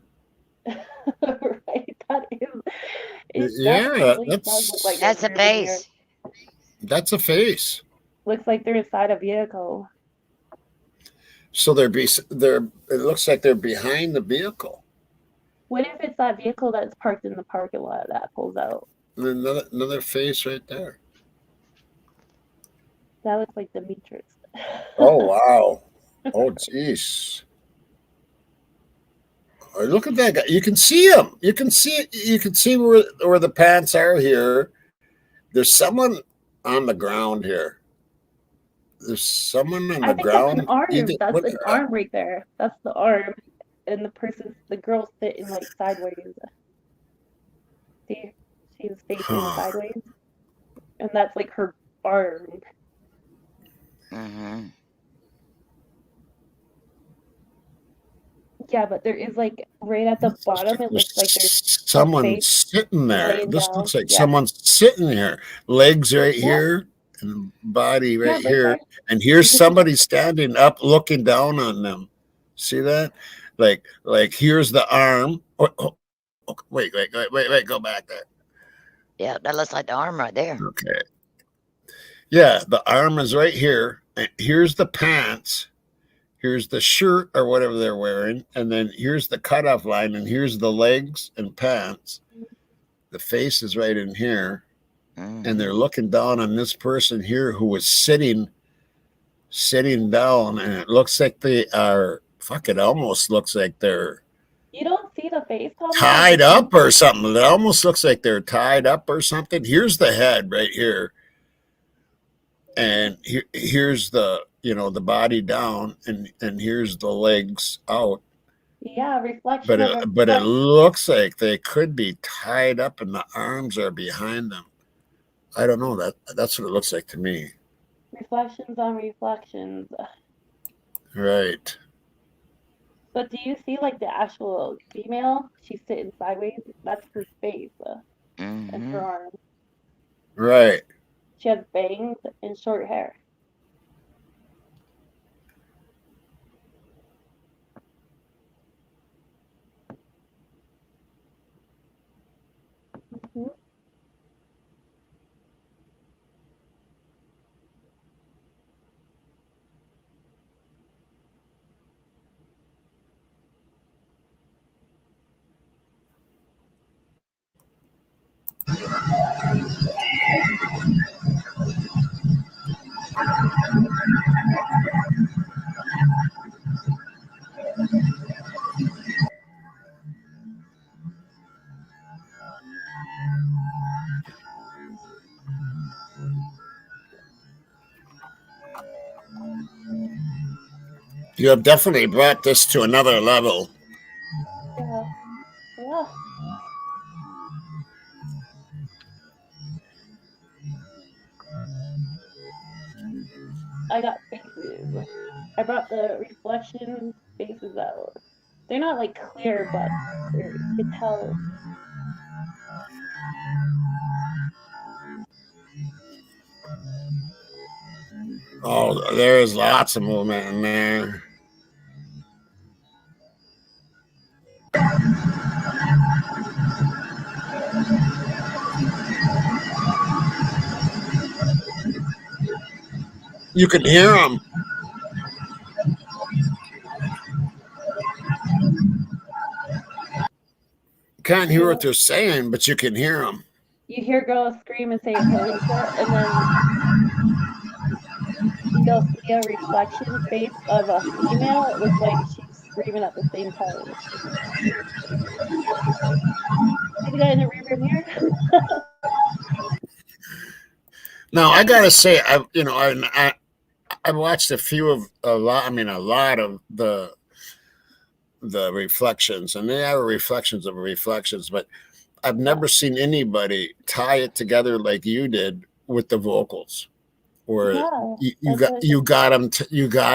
Speaker 2: face. Right? It
Speaker 1: Yeah,
Speaker 2: definitely does look like
Speaker 6: That's a
Speaker 2: rear view mirror.
Speaker 6: face.
Speaker 1: that's a face.
Speaker 2: Looks like they're inside a vehicle.
Speaker 1: So they're it looks like they're behind the vehicle.
Speaker 2: What if it's that vehicle that's parked in the parking lot that pulls out?
Speaker 1: And another face right there.
Speaker 2: That looks like the Matrix.
Speaker 1: Oh wow. Oh jeez. Oh, look at that guy. You can see him. You can see it. You can see where the pants are here. There's someone on the ground here. There's someone on
Speaker 2: I
Speaker 1: the
Speaker 2: think that's an
Speaker 1: ground.
Speaker 2: arm. That's
Speaker 1: What?
Speaker 2: an arm right there. That's the arm. And the girl's sitting like sideways. See? She's facing sideways. And that's like her arm.
Speaker 6: Mm-hmm.
Speaker 2: Yeah, but there is like right at the bottom, it looks like there's
Speaker 1: someone
Speaker 2: face
Speaker 1: sitting there.
Speaker 2: laying
Speaker 1: This
Speaker 2: down.
Speaker 1: looks like
Speaker 2: Yeah.
Speaker 1: someone's sitting here. Legs right
Speaker 2: Yeah.
Speaker 1: here and body
Speaker 2: Yeah,
Speaker 1: right
Speaker 2: right
Speaker 1: here.
Speaker 2: there.
Speaker 1: And here's
Speaker 2: You can see
Speaker 1: somebody standing up looking down on them. See that? Like here's the arm. Wait, go back there.
Speaker 6: Yeah, that looks like the arm right there.
Speaker 1: Okay. Yeah, the arm is right here. And here's the pants. Here's the shirt or whatever they're wearing. And then here's the cutoff line. And here's the legs and pants. The face is right in here.
Speaker 6: Mm-hmm.
Speaker 1: And they're looking down on this person here who was sitting down. And it looks like they are, it almost looks like they're
Speaker 2: You don't see the face, Tommy?
Speaker 1: tied up or something. It almost looks like they're tied up or something. Here's the head right here. And here's the the body down, and here's the legs out.
Speaker 2: Yeah, reflection
Speaker 1: But
Speaker 2: of
Speaker 1: it looks like they could be tied up, and the arms are behind them. I don't know. That's what it looks like to me.
Speaker 2: reflections on reflections.
Speaker 1: Right.
Speaker 2: But do you see like the actual female? She's sitting sideways. That's her face and
Speaker 6: Mm-hmm.
Speaker 2: her arm.
Speaker 1: Right.
Speaker 2: She has bangs and short hair. Mhm.
Speaker 1: You have definitely brought this to another level.
Speaker 2: Yeah. Yeah. I got faces. I brought the reflection faces out. They're not like clear, but you can tell.
Speaker 1: Oh, there's lots of movement in there. You can hear them. Can't hear what they're saying, but you can hear them.
Speaker 2: You hear girls scream and say police it, and then you'll see a reflection face of a female. It looks like she's screaming at the same time. See the guy in the rearview mirror?
Speaker 1: Now I gotta say, I watched a lot of the reflections, and they are reflections of reflections, but I've never seen anybody tie it together like you did with the vocals, where
Speaker 2: Yeah,
Speaker 1: you
Speaker 2: that's what
Speaker 1: you got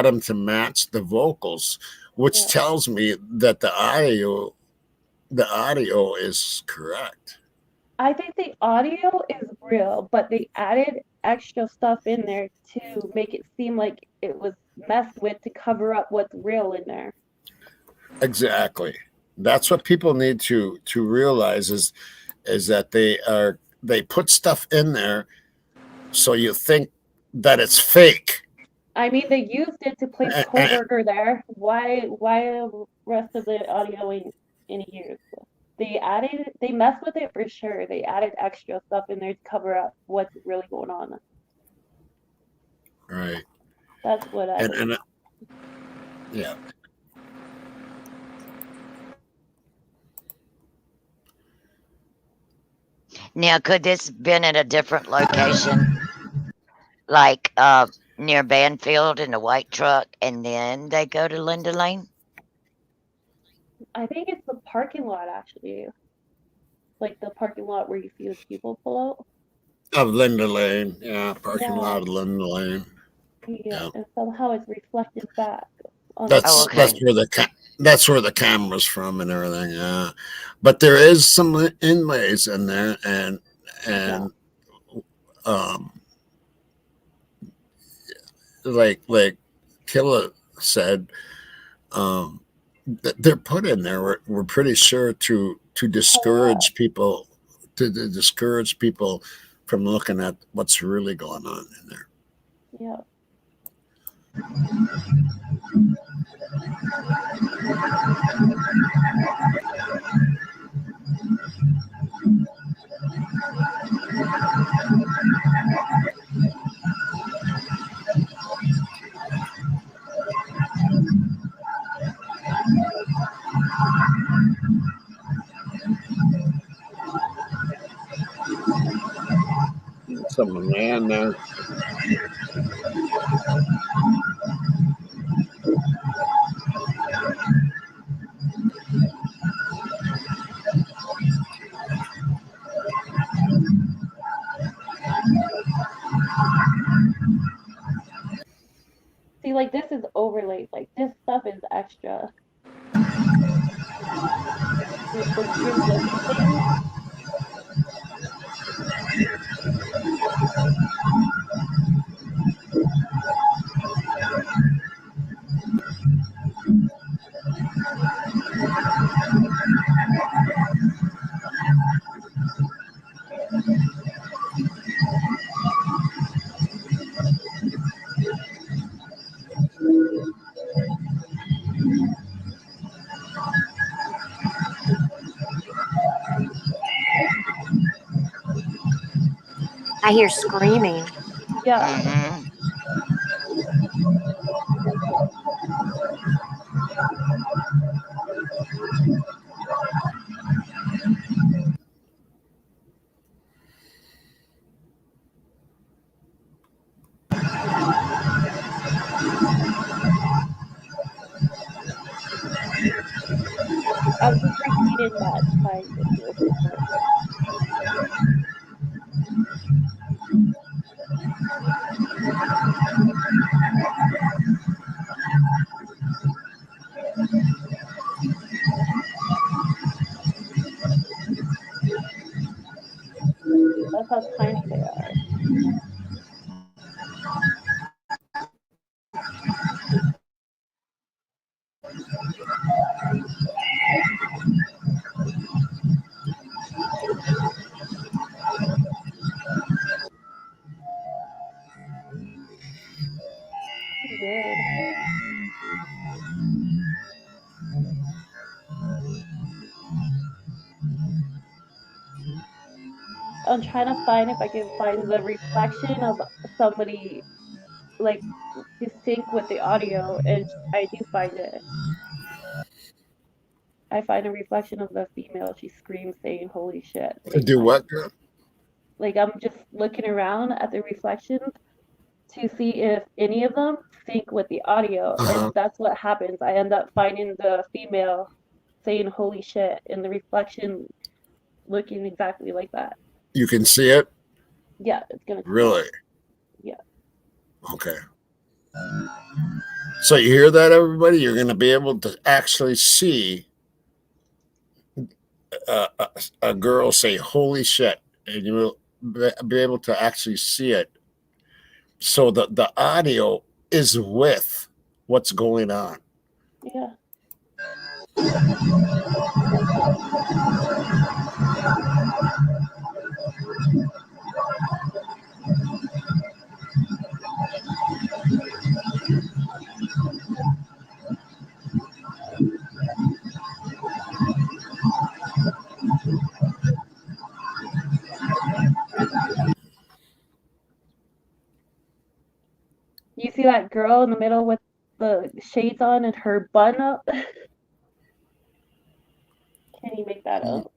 Speaker 1: them to match the vocals, which
Speaker 2: Yeah.
Speaker 1: tells me that the audio is correct.
Speaker 2: I think the audio is real, but they added extra stuff in there to make it seem like it was messed with to cover up what's real in there.
Speaker 1: Exactly. That's what people need to realize is that they put stuff in there so you think that it's fake.
Speaker 2: I mean, they used it to place
Speaker 1: And,
Speaker 2: Kohberger there. Why the rest of the audio ain't any use? They messed with it for sure. They added extra stuff in there to cover up what's really going on.
Speaker 1: right.
Speaker 2: That's what I think.
Speaker 1: And yeah.
Speaker 6: Now, could this been at a different location, like near Banfield in the white truck, and then they go to Linda Lane?
Speaker 2: I think it's the parking lot actually. Like the parking lot where you see the people pull out.
Speaker 1: Of Linda Lane. Yeah, parking
Speaker 2: Yeah.
Speaker 1: lot of Linda Lane.
Speaker 2: Yeah, and somehow it's reflected back on
Speaker 1: That's
Speaker 6: Oh, okay.
Speaker 1: that's where the camera's from and everything. Yeah, but there is some inlays in there, and um, like Killa said, they're put in there. We're pretty sure to discourage people to discourage people from looking at what's really going on in there.
Speaker 2: Yeah.
Speaker 1: Some man there.
Speaker 2: See, like this is overlaid. Like this stuff is extra. With the weird looking thing.
Speaker 3: I hear screaming.
Speaker 2: Yeah.
Speaker 6: Mm-hmm.
Speaker 2: I'm just repeating that time if you open it. That's how tiny they are. Weird. I'm trying to find if I can find the reflection of somebody like to sync with the audio, and I do find it. I find a reflection of the female. She screams saying "Holy shit"
Speaker 1: To
Speaker 2: 3
Speaker 1: do
Speaker 2: times.
Speaker 1: what, girl?
Speaker 2: Like I'm just looking around at the reflections to see if any of them sync with the audio, and
Speaker 1: Uh-huh.
Speaker 2: that's what happens. I end up finding the female saying "Holy shit" in the reflection, looking exactly like that.
Speaker 1: You can see it?
Speaker 2: Yeah, it's gonna come up.
Speaker 1: Really?
Speaker 2: Yeah.
Speaker 1: Okay. So you hear that, everybody? You're going to be able to actually see a girl say "Holy shit," and you will be able to actually see it. So the audio is with what's going on.
Speaker 2: Yeah. You see that girl in the middle with the shades on and her bun up? Can you make that up?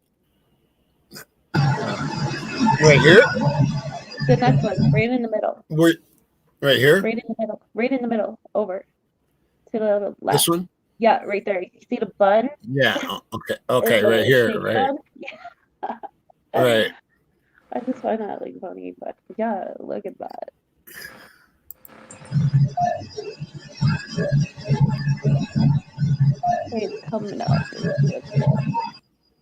Speaker 1: Right here?
Speaker 2: The next one, right in the middle.
Speaker 1: Right here?
Speaker 2: Right in the middle. Right in the middle. Over to the left.
Speaker 1: This one?
Speaker 2: Yeah, right there. You see the bun?
Speaker 1: Yeah. Okay.
Speaker 2: And
Speaker 1: Okay.
Speaker 2: the
Speaker 1: Right here.
Speaker 2: shades
Speaker 1: Right.
Speaker 2: on?
Speaker 1: Right.
Speaker 2: I just find that like funny, but yeah, look at that. It's coming up.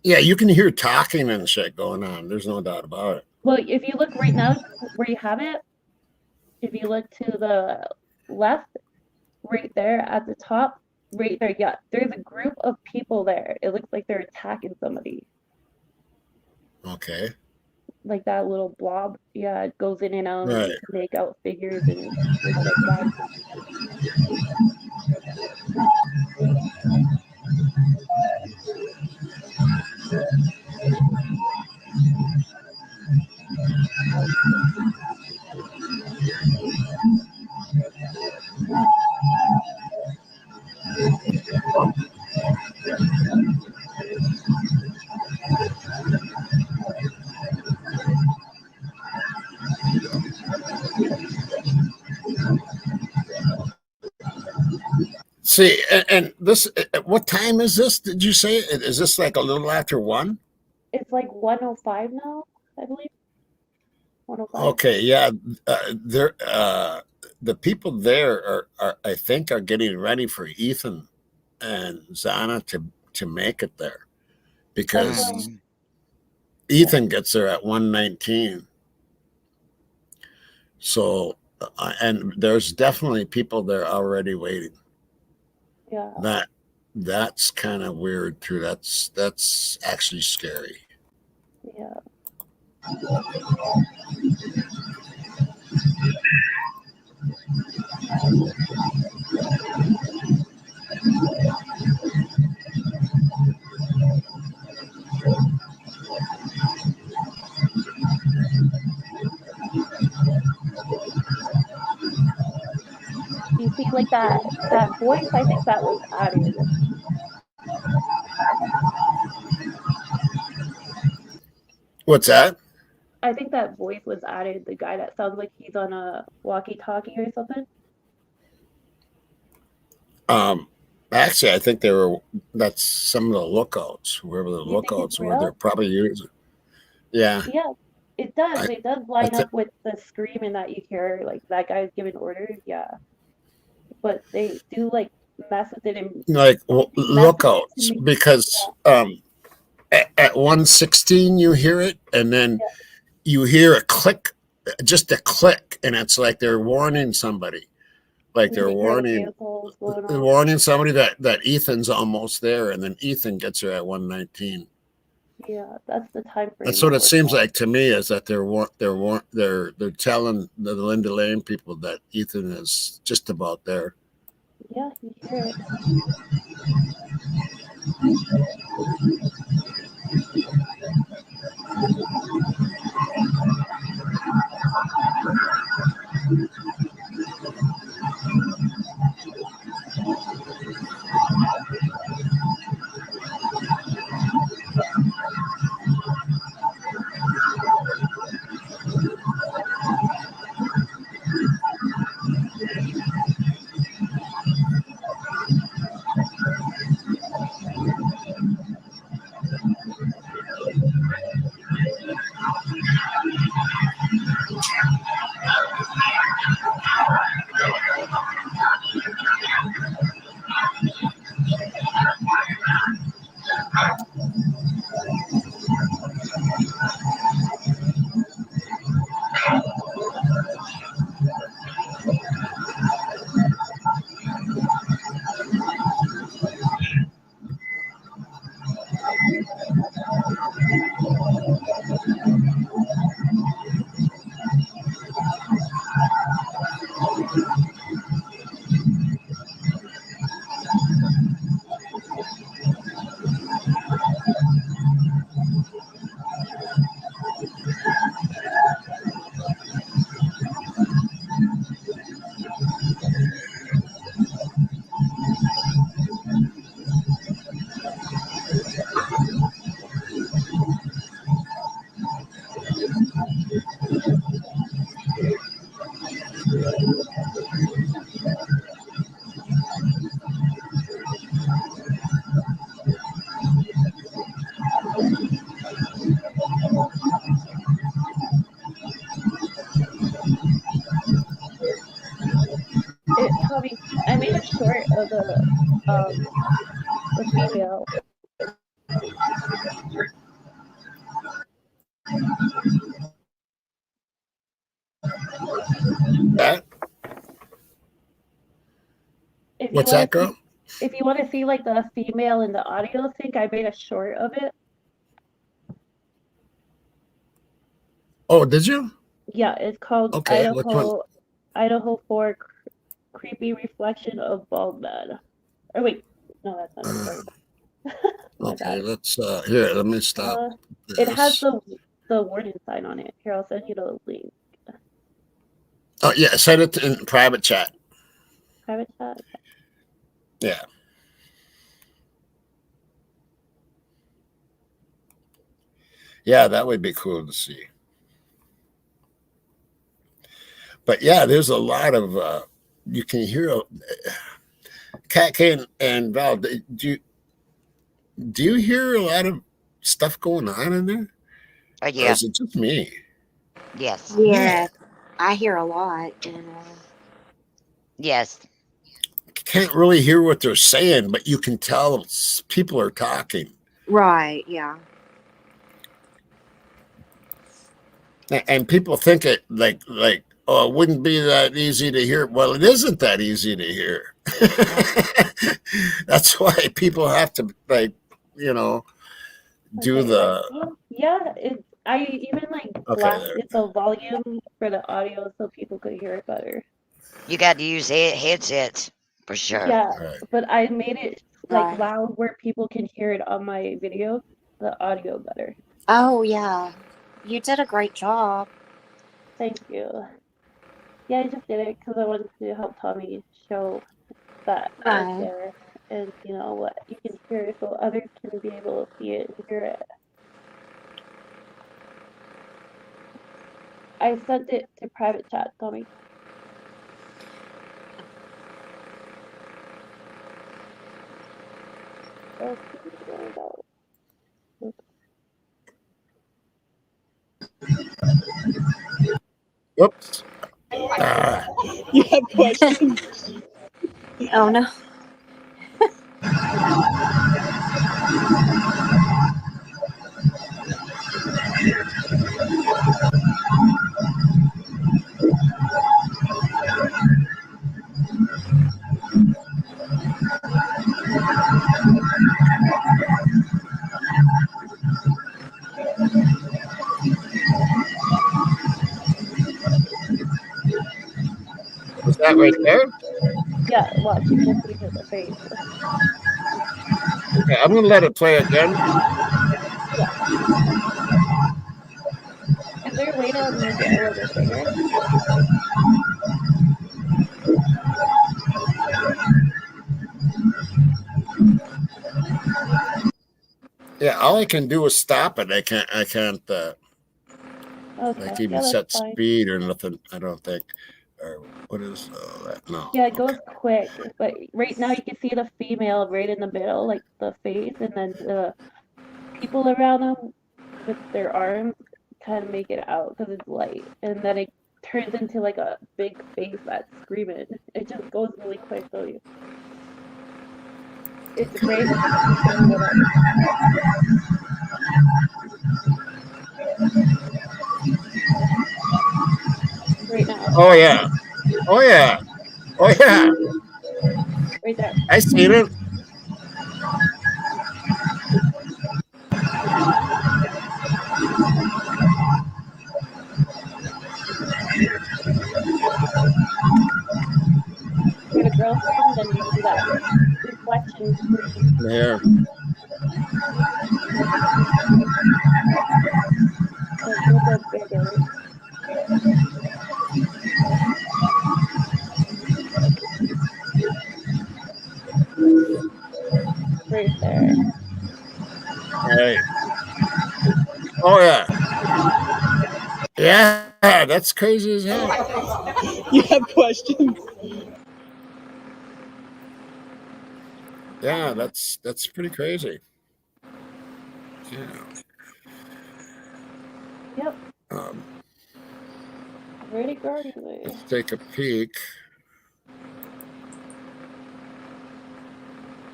Speaker 1: Yeah, you can hear talking and shit going on. There's no doubt about it.
Speaker 2: Well, if you look right now where you have it, if you look to the left, right there at the top, right there, yeah, there's a group of people there. It looks like they're attacking somebody.
Speaker 1: Okay.
Speaker 2: Like that little blob, yeah, it goes in and out, and
Speaker 1: Right.
Speaker 2: you can make out figures and things like that.
Speaker 1: See, and this, what time is this? Did you say? Is this like a little after 1?
Speaker 2: It's like 105 now, I believe. 105.
Speaker 1: Okay, yeah. The people there are, I think, are getting ready for Ethan and Zana to make it there, because
Speaker 6: Mm.
Speaker 1: Ethan gets there at 1:19. So, and there's definitely people there already waiting.
Speaker 2: Yeah.
Speaker 1: That's kind of weird too. That's actually scary.
Speaker 2: Yeah. You see, like that voice, I think that was added.
Speaker 1: What's that?
Speaker 2: I think that voice was added. The guy that sounds like he's on a walkie-talkie or something.
Speaker 1: Um, Actually, I think that's some of the lookouts, whoever the
Speaker 2: You think it's
Speaker 1: lookouts were, they're
Speaker 2: real?
Speaker 1: probably using. Yeah,
Speaker 2: Yeah, it does.
Speaker 1: I,
Speaker 2: It does
Speaker 1: I
Speaker 2: line
Speaker 1: think
Speaker 2: up with the screaming that you hear, like that guy's giving orders. Yeah, but they do like mess with it, and
Speaker 1: like
Speaker 2: if they mess with it to
Speaker 1: lookouts
Speaker 2: make,
Speaker 1: because at 116 you hear it, and then
Speaker 2: yeah,
Speaker 1: you hear a click, just a click, and it's like they're warning somebody, like
Speaker 2: you
Speaker 1: they're
Speaker 2: hear the vehicles going off.
Speaker 1: warning somebody that Ethan's almost there, and then Ethan gets her at 119.
Speaker 2: Yeah, that's the time
Speaker 1: That's
Speaker 2: frame
Speaker 1: what
Speaker 2: that
Speaker 1: it
Speaker 2: we're
Speaker 1: seems
Speaker 2: talking.
Speaker 1: like to me, is that they're telling the Linda Lane people that Ethan is just about there.
Speaker 2: Yeah, you hear it. Tommy, I made a short of the female.
Speaker 1: That
Speaker 2: If you
Speaker 1: what's
Speaker 2: want
Speaker 1: that,
Speaker 2: to see,
Speaker 1: girl?
Speaker 2: if you want to see like the female in the audio sync, I made a short of it.
Speaker 1: Oh, did you?
Speaker 2: Yeah, it's called
Speaker 1: Okay, which one?
Speaker 2: Idaho 4 Creepy Reflection of Bald Man. Oh wait, no, that's not it.
Speaker 1: Uh,
Speaker 2: Sorry. My
Speaker 1: okay,
Speaker 2: bad.
Speaker 1: let's here. Let me stop
Speaker 2: Uh, it has
Speaker 1: this.
Speaker 2: the warning sign on it. Here, I'll send you the link.
Speaker 1: Oh yeah, send it in private chat.
Speaker 2: Private chat.
Speaker 1: Yeah, yeah, that would be cool to see. But yeah, there's a lot of you can hear Cat K and Val. Do you hear a lot of stuff going on in there, or
Speaker 6: Yeah.
Speaker 1: is it just me?
Speaker 6: Yes.
Speaker 1: Yeah,
Speaker 3: Yeah, I hear a lot going on.
Speaker 6: Yes.
Speaker 1: can't really hear what they're saying, but you can tell people are talking.
Speaker 3: Right, yeah.
Speaker 1: And people think it like oh, it wouldn't be that easy to hear. Well, it isn't that easy to hear.
Speaker 6: No.
Speaker 1: That's why people have to like you know do
Speaker 2: Okay, like,
Speaker 1: the
Speaker 2: well, yeah, I even like
Speaker 1: okay there.
Speaker 2: blasted the volume for the audio so people could hear it better.
Speaker 6: You got to use headsets for sure.
Speaker 2: Yeah,
Speaker 1: All right.
Speaker 2: but I made it like
Speaker 3: Right.
Speaker 2: loud where people can hear it on my video, the audio better.
Speaker 3: Oh, yeah. You did a great job.
Speaker 2: Thank you. Yeah, I just did it because I wanted to help Tommy show that I was
Speaker 3: Right.
Speaker 2: there and you know what you can hear so others can be able to see it and hear it. I sent it to private chat, Tommy. Oh, going out.
Speaker 1: Whoops. Ah,
Speaker 7: You have questions?
Speaker 3: Oh no.
Speaker 1: was that right there?
Speaker 2: Yeah, watch, you can see the face.
Speaker 1: Okay, I'm gonna let it play again.
Speaker 2: Is there a way to make it a little bit bigger?
Speaker 1: Yeah, all I can do is stop it. I can't
Speaker 2: Okay,
Speaker 1: like even
Speaker 2: yeah, that's
Speaker 1: set
Speaker 2: fine.
Speaker 1: speed or nothing. I don't think. Or what is that? No.
Speaker 2: Yeah, it
Speaker 1: Okay.
Speaker 2: goes quick, but right now you can see the female right in the middle, like the face, and then the people around them with their arms kind of make it out because it's light, and then it turns into like a big face that's screaming. It just goes really quick, so it's right in the middle. Right now,
Speaker 1: Oh yeah. Oh yeah. Oh yeah.
Speaker 2: right there.
Speaker 1: I seen it.
Speaker 2: Where the girl screams, and then you see that reflection scream.
Speaker 1: There.
Speaker 2: So it's a little bit bigger. Right there.
Speaker 1: Right. Oh yeah. Yeah, that's crazy as hell.
Speaker 7: You have questions?
Speaker 1: Yeah, that's pretty crazy. Yeah.
Speaker 2: Yep,
Speaker 1: Um,
Speaker 2: pretty garden.
Speaker 1: let's take a peek.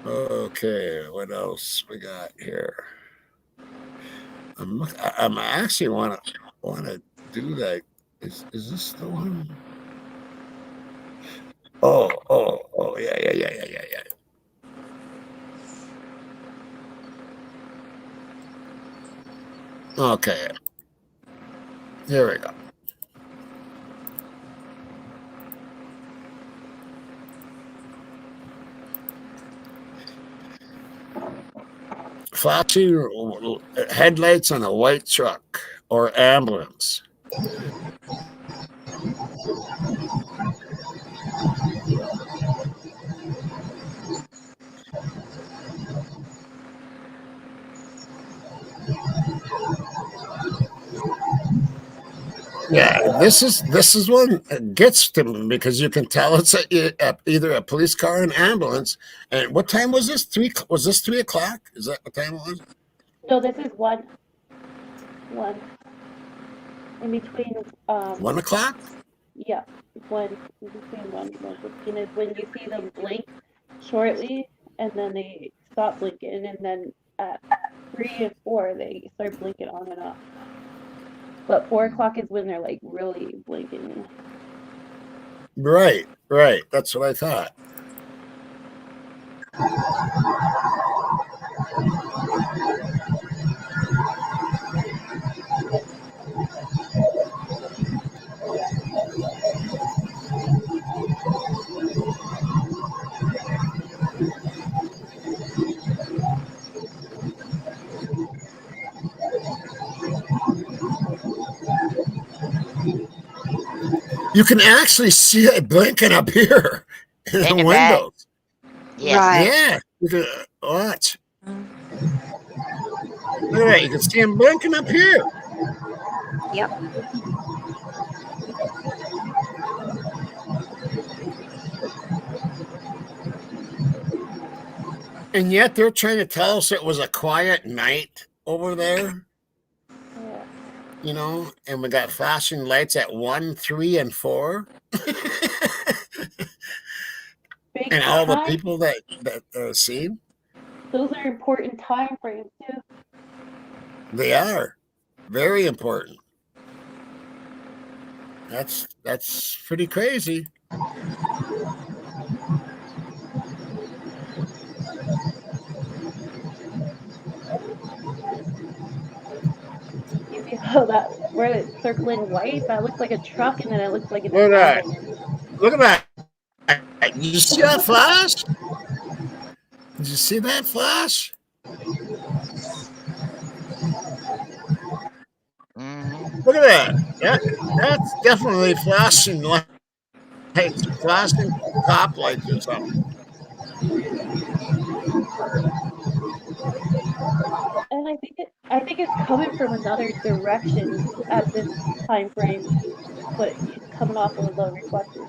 Speaker 1: Okay, what else we got here? I'm actually wanna do that. Is this the one? Oh, yeah. Okay, here we go. Flashing headlights on a white truck or ambulance. Yeah, this is one that gets to me because you can tell it's either a police car or an ambulance. And what time was this? Was this 3 o'clock? Is that what time it was?
Speaker 2: No, this is one in between.
Speaker 1: 1 o'clock?
Speaker 2: Yeah, one in between 1 and 1:15 is when you see them blink shortly, and then they stop blinking, and then at 3 and 4 they start blinking on and off. But 4 o'clock is when they're like really blinking.
Speaker 1: Right. That's what I thought. You can actually see it blinking up here in
Speaker 6: In
Speaker 1: the
Speaker 6: the back.
Speaker 1: windows.
Speaker 6: Yes.
Speaker 3: Right.
Speaker 1: Yeah, you can watch. Look at that. You can see him blinking up here.
Speaker 3: Yep.
Speaker 1: And yet they're trying to tell us it was a quiet night over there,
Speaker 2: Yeah.
Speaker 1: you know, and we got flashing lights at 1, 3, and 4.
Speaker 2: Big
Speaker 1: And all the
Speaker 2: time.
Speaker 1: people that are seen,
Speaker 2: Those are important time frames too.
Speaker 1: they are very important. That's pretty crazy.
Speaker 2: You see how that where it's circling white? That looks like a truck, and then it looks like an
Speaker 1: Look at that.
Speaker 2: ambulance.
Speaker 1: Look at that. Did you see that flash? Did you see that flash? Look at that. That's definitely flashing lights, flashing top lights or something.
Speaker 2: And I think it's coming from another direction at this time frame, but it's coming off of the reflectors.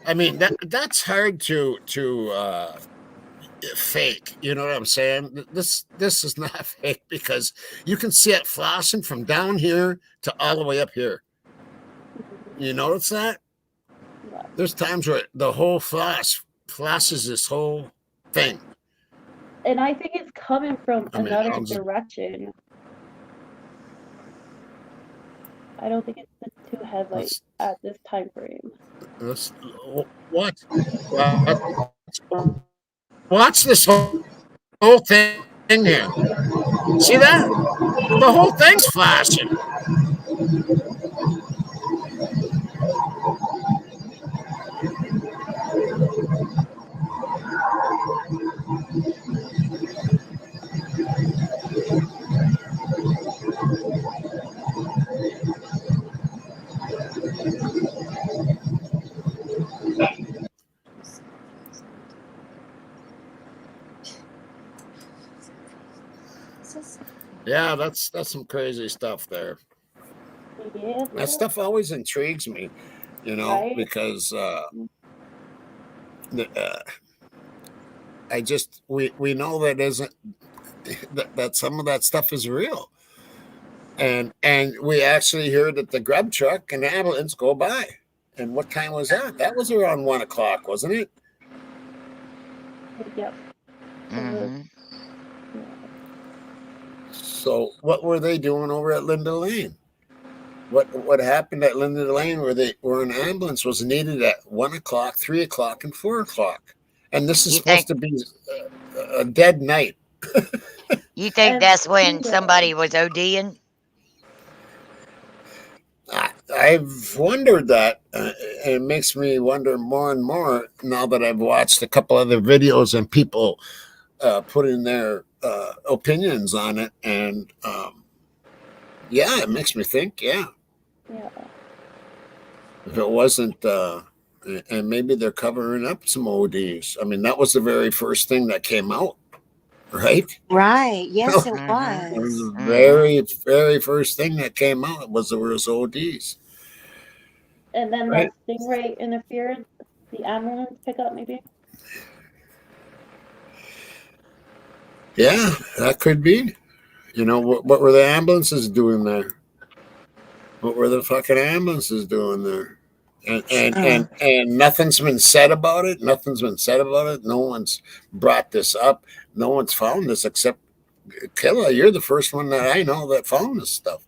Speaker 1: I mean that's hard to fake. You know what I'm saying? This is not fake because you can see it flashing from down here to all the way up here. You notice that?
Speaker 2: Yeah.
Speaker 1: There's times where the whole flashes this whole thing.
Speaker 2: And I think it's coming from
Speaker 1: I mean,
Speaker 2: another
Speaker 1: I'm just-
Speaker 2: direction. I don't think it's the two headlights at this time frame.
Speaker 1: Let's watch this whole thing here. See that? The whole thing's flashing. Yeah, that's some crazy stuff there.
Speaker 2: Yeah.
Speaker 1: That stuff always intrigues me, you know,
Speaker 2: Right?
Speaker 1: because I just we know that isn't that some of that stuff is real, and we actually hear that the grub truck and the ambulance go by. And what time was that? That was around 1 o'clock, wasn't it?
Speaker 2: Yep.
Speaker 6: Mm-hmm.
Speaker 1: So what were they doing over at Linda Lane? What happened at Linda Lane where an ambulance was needed at 1 o'clock, 3 o'clock, and 4 o'clock? And this is supposed to be a dead night.
Speaker 6: You think
Speaker 2: And
Speaker 6: that's when
Speaker 2: bingo.
Speaker 6: somebody was ODing?
Speaker 1: I've wondered that. It makes me wonder more and more now that I've watched a couple other videos and people putting their opinions on it. And yeah, it makes me think, yeah. If it wasn't, and maybe they're covering up some ODs. I mean, that was the very first thing that came out, right?
Speaker 3: Right. Yes, it
Speaker 1: It
Speaker 3: was.
Speaker 1: was the very, very first thing that came out was there was ODs.
Speaker 2: And then
Speaker 1: Right.
Speaker 2: the Stingray interfered, the ambulance pickup maybe.
Speaker 1: Yeah, that could be. You know, what were the ambulances doing there? What were the fucking ambulances doing there? And nothing's been said about it. Nothing's been said about it. No one's brought this up. no one's found this except Killa. You're the first one that I know that found this stuff.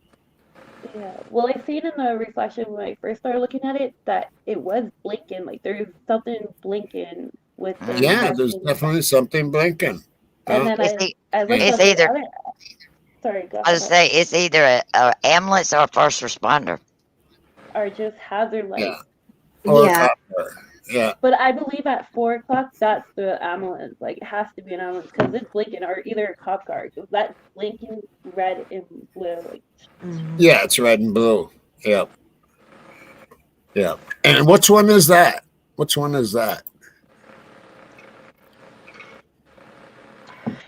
Speaker 2: Yeah. Well, I seen in the reflection when I first started looking at it that it was blinking. Like there's something blinking with the
Speaker 1: Yeah, there's
Speaker 2: reflection.
Speaker 1: definitely something blinking.
Speaker 2: And
Speaker 1: Yeah.
Speaker 2: then
Speaker 6: It's,
Speaker 2: I looked
Speaker 6: it's
Speaker 2: up the
Speaker 6: either,
Speaker 2: other. Sorry, go
Speaker 6: I was
Speaker 2: ahead.
Speaker 6: say, it's either a ambulance or a first responder.
Speaker 2: Are just hazard lights.
Speaker 1: Yeah. Or
Speaker 3: Yeah.
Speaker 1: copper. Yeah.
Speaker 2: But I believe at 4 o'clock, that's the ambulance. Like, it has to be an ambulance because it's blinking, or either a cop car. Because that's blinking red and blue. Like,
Speaker 1: Yeah, it's red and blue. Yeah. Yeah. And which one is that? Which one is that?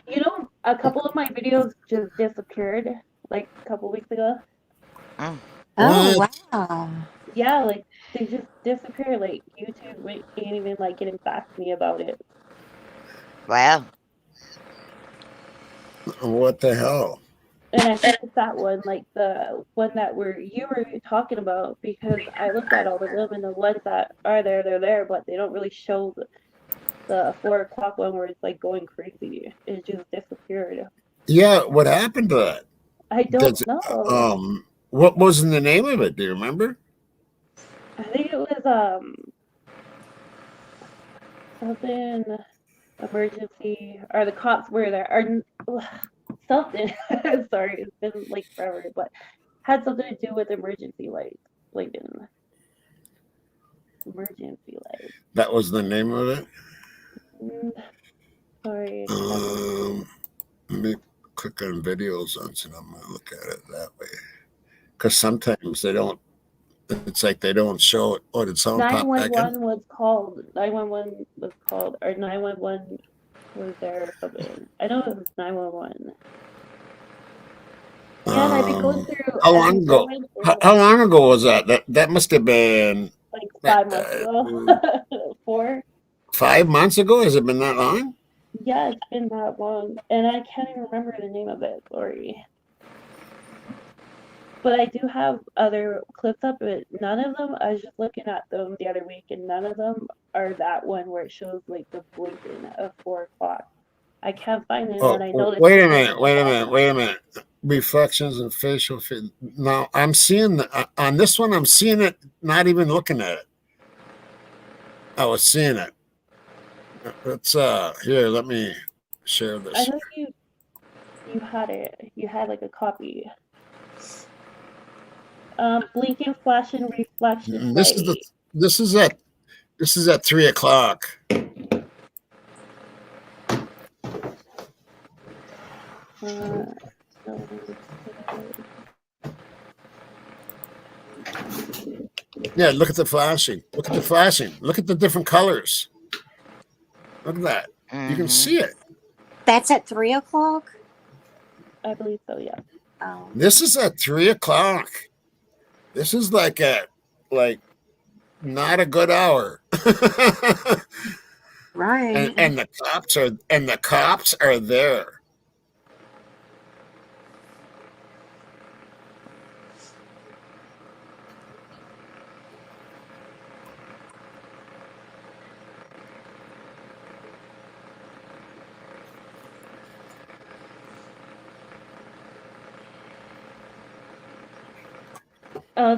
Speaker 2: you know, a couple of my videos just disappeared, like a couple weeks ago.
Speaker 3: Oh,
Speaker 1: What?
Speaker 3: wow.
Speaker 2: Yeah, like they just disappeared. Like YouTube ain't even like getting back to me about it.
Speaker 6: Well,
Speaker 1: What the hell?
Speaker 2: And I think it's that one, like the one that you were talking about, because I looked at all of them, and the ones that are there, they're there, but they don't really show the 4 o'clock one where it's like going crazy. It just disappeared.
Speaker 1: Yeah, what happened to that?
Speaker 2: I
Speaker 1: Does
Speaker 2: don't know.
Speaker 1: what was the name of it? Do you remember?
Speaker 2: I think it was something emergency, or the cops were there, or something. Sorry, it's been like forever, but had something to do with emergency lights, blinking. Emergency lights.
Speaker 1: That was the name of it.
Speaker 2: Sorry.
Speaker 1: Let me click on videos once, and I'm gonna look at it that way. Because sometimes they don't. It's like they don't show it. Oh, did someone pop back in?
Speaker 2: 911 was called. 911 was called, or 911 was there or something. I know it was 911. Yeah, and I've been going through.
Speaker 1: How long ago? How long ago was that? That must have been
Speaker 2: like 5 months ago. 4.
Speaker 1: 5 months ago. Has it been that long?
Speaker 2: Yeah, it's been that long, and I can't even remember the name of it. Sorry. But I do have other clips up, but none of them, I was just looking at them the other week, and none of them are that one where it shows like the blinking of 4 o'clock. I can't find it,
Speaker 1: Oh,
Speaker 2: and I know
Speaker 1: wait a minute. Reflections and facial. Now I'm seeing on this one. I'm seeing it. Not even looking at it. I was seeing it. Let's here. Let me share this.
Speaker 2: I know you had it. You had like a copy. Blinking, flashing, reflection.
Speaker 1: This is at 3 o'clock. Yeah, look at the flashing. Look at the flashing. Look at the different colors. Look at that. You can see it.
Speaker 3: That's at 3 o'clock?
Speaker 2: I believe so, yeah.
Speaker 3: Oh.
Speaker 1: This is at 3 o'clock. This is like not a good hour.
Speaker 3: Right.
Speaker 1: And the cops are there.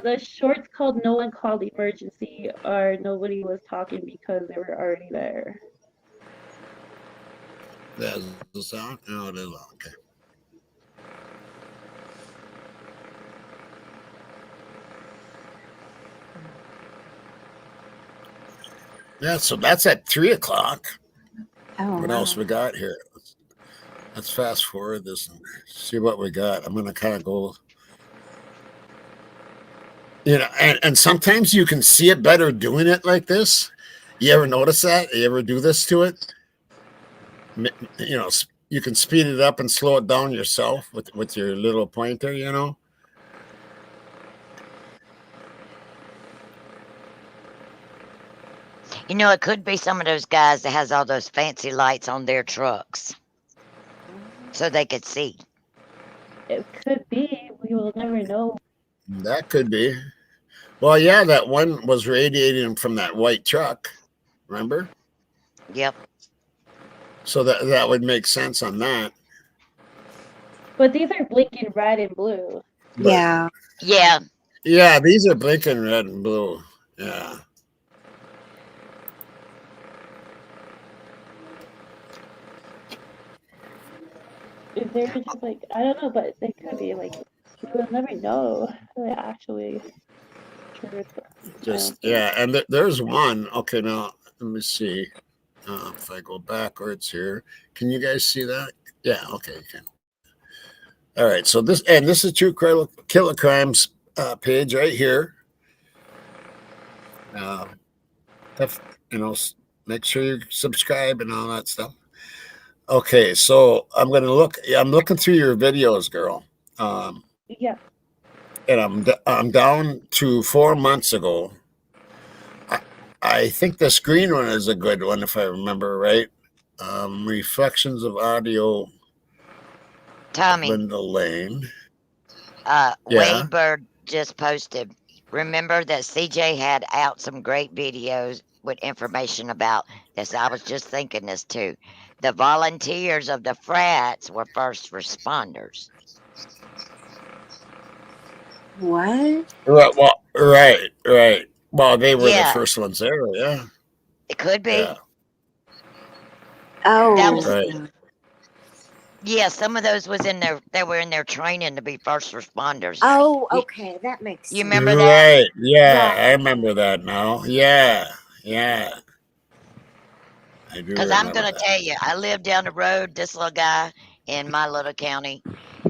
Speaker 2: The shorts called "No One Called Emergency" or "Nobody Was Talking" because they were already there.
Speaker 1: There's the sound. Oh, it is on. Okay. Yeah, so that's at 3 o'clock.
Speaker 3: Oh,
Speaker 1: What else we got here? Let's fast forward this and see what we got. I'm gonna kind of go. And sometimes you can see it better doing it like this. You ever notice that? You ever do this to it? You can speed it up and slow it down yourself with your little pointer,
Speaker 6: it could be some of those guys that has all those fancy lights on their trucks so they could see.
Speaker 2: It could be. We will never know.
Speaker 1: That could be. Well, yeah, that one was radiating from that white truck. Remember?
Speaker 6: Yep.
Speaker 1: So that would make sense on that.
Speaker 2: But these are blinking red and blue.
Speaker 1: But
Speaker 3: Yeah.
Speaker 6: Yeah.
Speaker 1: yeah, these are blinking red and blue. Yeah.
Speaker 2: If they're just like, I don't know, but they could be like, we'll never know. They actually triggers.
Speaker 1: Just yeah, and there's one. Okay, now let me see. If I go backwards here, can you guys see that? Yeah. Okay. You can. All right. So this is True Killer Crimes page right here. Make sure you subscribe and all that stuff. Okay, so I'm looking through your videos, girl.
Speaker 2: Yeah.
Speaker 1: And I'm down to 4 months ago. I think this green one is a good one if I remember right. Reflections of audio.
Speaker 6: Tommy.
Speaker 1: Linda Lane.
Speaker 6: Yeah.
Speaker 1: Yeah.
Speaker 6: just posted. Remember that CJ had out some great videos with information about this. I was just thinking this too. The volunteers of the frats were first responders.
Speaker 3: What?
Speaker 1: Right. Well, right. Well, they were the
Speaker 6: Yeah,
Speaker 1: first ones there. Yeah.
Speaker 6: it could be.
Speaker 1: Yeah.
Speaker 3: Oh.
Speaker 6: That was
Speaker 1: Right.
Speaker 6: yeah. Some of those was in their they were in their training to be first responders.
Speaker 3: Oh, okay. That makes
Speaker 6: You
Speaker 3: sense.
Speaker 6: remember that?
Speaker 1: Right. Yeah,
Speaker 3: Yeah.
Speaker 1: I remember that now. Yeah. Yeah. I do
Speaker 6: Because I'm
Speaker 1: remember
Speaker 6: gonna
Speaker 1: that.
Speaker 6: tell you, I live down the road. This little guy in my little county,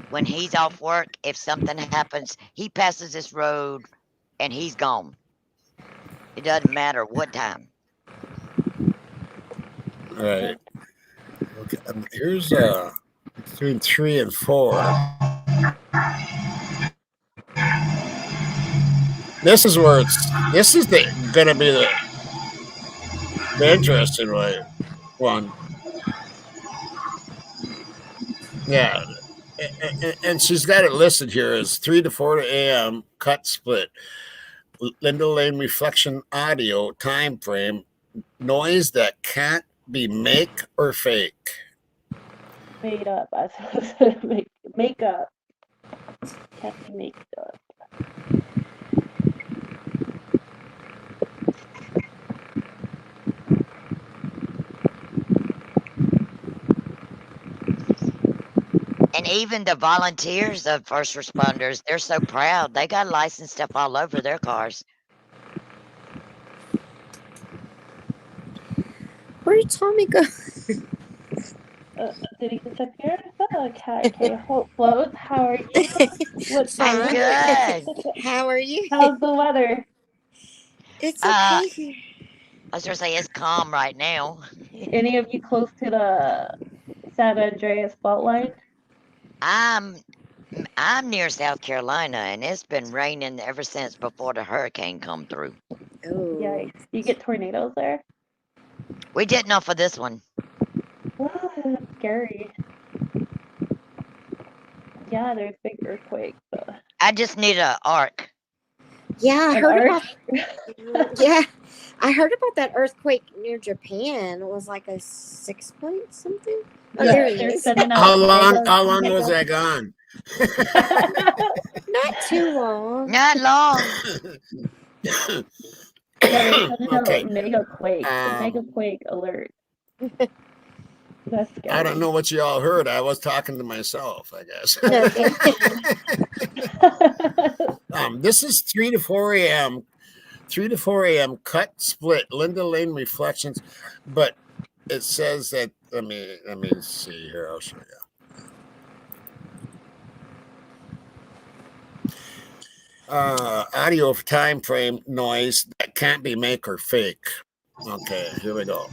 Speaker 6: when he's off work, if something happens, he passes this road and he's gone. It doesn't matter what time.
Speaker 1: Right. Okay. Here's between 3 and 4. This is where this is gonna be the interesting one. Yeah. And she's got it listed here as 3 to 4 a.m. cut split. Linda Lane reflection audio time frame noise that can't be make or fake.
Speaker 2: Made up. I said make up. Can't be made up.
Speaker 6: And even the volunteers of first responders, they're so proud. They got licensed stuff all over their cars.
Speaker 3: Where did Tommy go?
Speaker 2: Did he disappear? Okay. Hope floats. How are you? What's
Speaker 6: I'm
Speaker 2: up?
Speaker 6: good.
Speaker 3: How are you?
Speaker 2: How's the weather?
Speaker 3: It's
Speaker 6: Uh,
Speaker 3: okay here.
Speaker 6: I was gonna say it's calm right now.
Speaker 2: Any of you close to the San Andreas fault line?
Speaker 6: I'm near South Carolina, and it's been raining ever since before the hurricane come through.
Speaker 3: Oh.
Speaker 2: Yikes. You get tornadoes there?
Speaker 6: We didn't know for this one.
Speaker 2: Oh, that's scary. Yeah, there's big earthquakes.
Speaker 6: I just need an arc.
Speaker 3: Yeah, I
Speaker 2: An
Speaker 3: heard
Speaker 2: arc?
Speaker 3: about. Yeah, I heard about that earthquake near Japan. It was like a 6 point something. Oh,
Speaker 2: Yeah,
Speaker 3: there he
Speaker 2: they're
Speaker 3: is.
Speaker 2: sending out
Speaker 1: How long
Speaker 2: mega-
Speaker 1: was that gone?
Speaker 3: Not too long.
Speaker 6: Not long.
Speaker 2: Yeah, they're sending
Speaker 1: Okay.
Speaker 2: out mega
Speaker 1: Um,
Speaker 2: quake alert. That's scary.
Speaker 1: I don't know what you all heard. I was talking to myself, I guess. This is 3 to 4 a.m. 3 to 4 a.m. cut split Linda Lane reflections, but it says that let me see here. I'll show you. Audio time frame noise that can't be make or fake. Okay, here we go.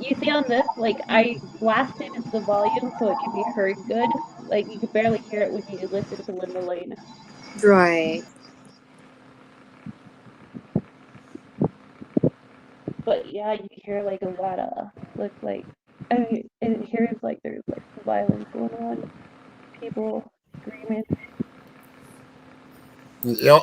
Speaker 2: you see on this, like I blasted the volume so it can be heard good. Like you can barely hear it when you listen to Linda Lane.
Speaker 3: Right.
Speaker 2: But yeah, you hear like a lot of looks like I mean it hears like there's like violence going on, people screaming,
Speaker 1: Yeah,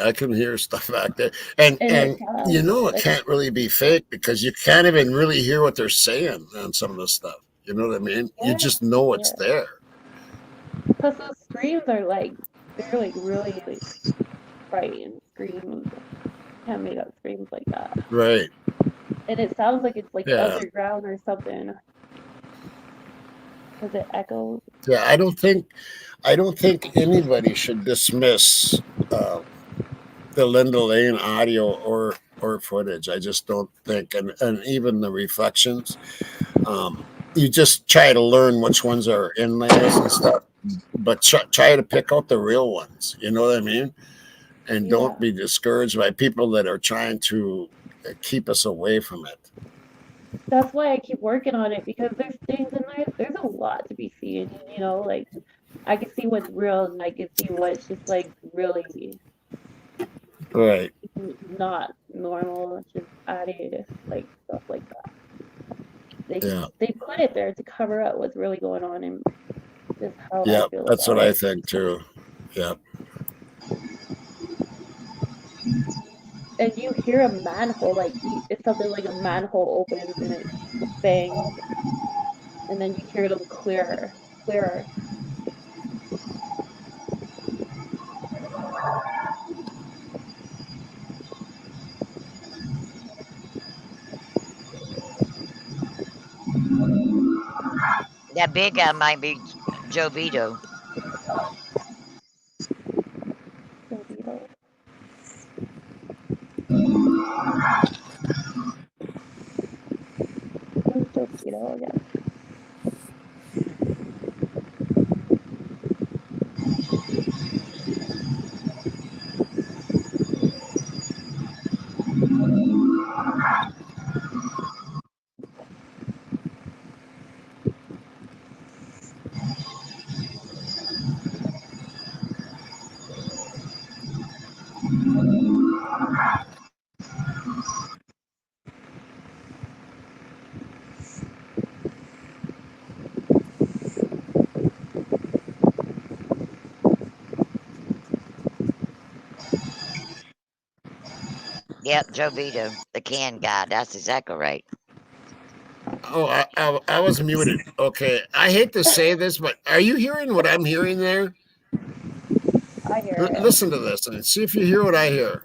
Speaker 1: I can hear stuff back there, and
Speaker 2: and it
Speaker 1: and you
Speaker 2: sounds
Speaker 1: know it
Speaker 2: like
Speaker 1: can't really be fake because you can't even really hear what they're saying on some of the stuff. You know what I mean? You
Speaker 2: yeah,
Speaker 1: just know it's
Speaker 2: yeah.
Speaker 1: there,
Speaker 2: Plus those screams are like they're like really like frightening screams. Can't make up screams like that.
Speaker 1: right?
Speaker 2: And it sounds like it's like
Speaker 1: Yeah,
Speaker 2: underground or something because it echoes.
Speaker 1: yeah. I don't think anybody should dismiss uh, the Linda Lane audio or footage. I just don't think, and even the reflections. Um, you just try to learn which ones are inlays and stuff, but try to pick out the real ones. You know what I mean? And
Speaker 2: Yeah,
Speaker 1: don't be discouraged by people that are trying to keep us away from it.
Speaker 2: that's why I keep working on it because there's things in there. There's a lot to be seen. Like I can see what's real and I can see what's just like really
Speaker 1: Right.
Speaker 2: not normal, just added like stuff like that.
Speaker 1: Yeah.
Speaker 2: They put it there to cover up what's really going on and just how I
Speaker 1: Yeah.
Speaker 2: feel
Speaker 1: That's what
Speaker 2: about
Speaker 1: I
Speaker 2: it.
Speaker 1: think too. Yeah.
Speaker 2: And you hear a manhole, like it's something like a manhole opens and it bangs, and then you hear them clearer.
Speaker 6: That big guy might be Joe Vito.
Speaker 2: So, who's Jovito again?
Speaker 6: Yep, Joe Vito, the can guy. That's exactly right.
Speaker 1: Oh, I was muted. Okay. I hate to say this, but are you hearing what I'm hearing there?
Speaker 2: I hear it.
Speaker 1: Listen to this and see if you hear what I hear.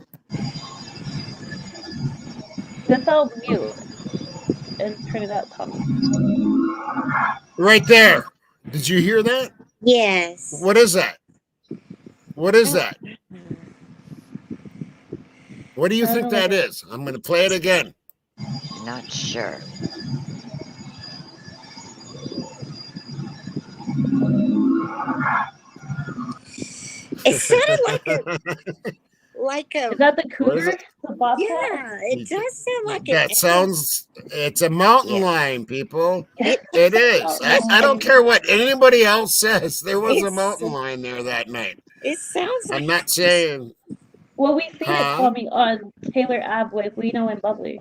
Speaker 2: Just I'll mute and turn it up, Tommy.
Speaker 1: Right there. Did you hear that?
Speaker 3: Yes.
Speaker 1: What is that? What is that? What do you think that is? I'm going to play it again.
Speaker 6: Not sure.
Speaker 3: It sounded like a
Speaker 2: Is that the
Speaker 1: What is
Speaker 2: cougar?
Speaker 1: it?
Speaker 2: The bobcat?
Speaker 3: yeah. It does sound like
Speaker 1: That sounds, it's a mountain
Speaker 6: Yeah.
Speaker 1: lion, people.
Speaker 3: It,
Speaker 1: It is. I don't care what anybody else says. There was a
Speaker 3: It's-
Speaker 1: mountain lion there that night.
Speaker 3: it sounds like
Speaker 1: I'm not saying,
Speaker 2: Well, we seen it,
Speaker 1: huh?
Speaker 2: Tommy, on Taylor Ave with Lino and Bubbly.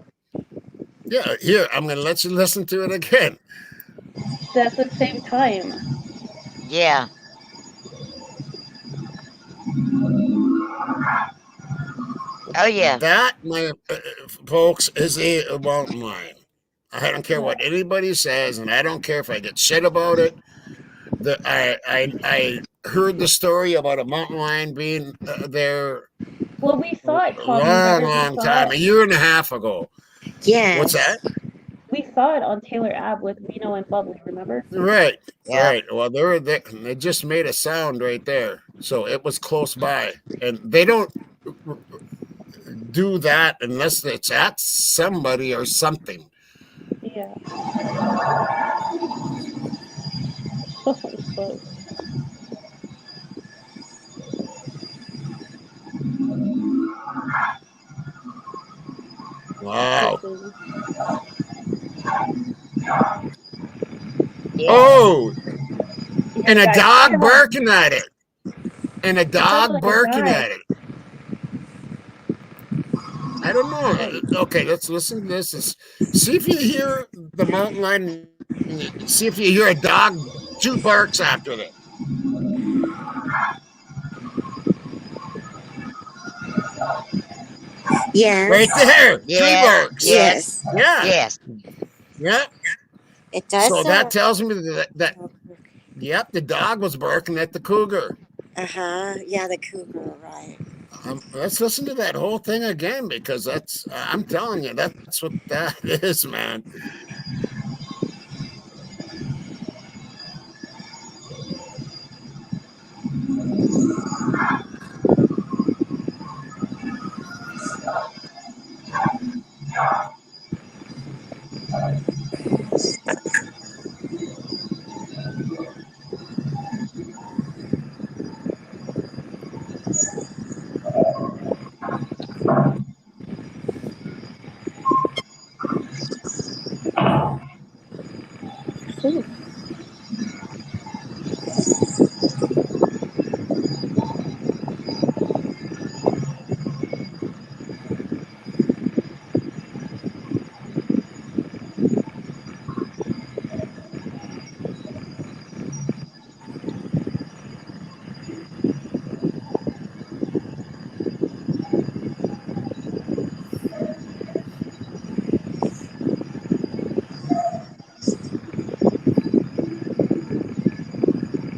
Speaker 1: Yeah, here, I'm going to let you listen to it again.
Speaker 2: That's the same time.
Speaker 6: Yeah. Oh yeah.
Speaker 1: That, my folks, is a mountain lion. I don't care what anybody says, and I don't care if I get shit about it. I heard the story about a mountain lion being there
Speaker 2: Well, we saw it,
Speaker 1: a
Speaker 2: Tommy.
Speaker 1: long,
Speaker 2: Remember,
Speaker 1: long time, a year and a half ago.
Speaker 3: yes.
Speaker 1: What's that?
Speaker 2: we saw it on Taylor Ave with Lino and Bubbly. Remember?
Speaker 1: Right,
Speaker 6: Yeah.
Speaker 1: right. Well, they just made a sound right there, so it was close by, and they don't do that unless it's at somebody or something.
Speaker 2: Yeah. But
Speaker 1: Wow.
Speaker 6: Yeah.
Speaker 1: Oh,
Speaker 2: You
Speaker 1: and a
Speaker 2: guys
Speaker 1: dog
Speaker 2: hear that?
Speaker 1: barking at it. And a
Speaker 2: It sounds
Speaker 1: dog
Speaker 2: like a
Speaker 1: barking
Speaker 2: guy.
Speaker 1: at it. I don't know. Okay, let's listen to this. See if you hear the mountain lion. See if you hear a dog. 2 barks after it.
Speaker 3: Yes.
Speaker 1: Right there. 3
Speaker 6: Yes.
Speaker 1: barks.
Speaker 6: Yes.
Speaker 3: Yes.
Speaker 1: Yeah.
Speaker 6: Yes.
Speaker 1: Yeah.
Speaker 3: It does
Speaker 1: So that
Speaker 3: sound.
Speaker 1: tells me that yep, the dog was barking at the cougar.
Speaker 3: Yeah, the cougar, right.
Speaker 1: Let's listen to that whole thing again because that's I'm telling you that's what that is, man.
Speaker 2: Ooh.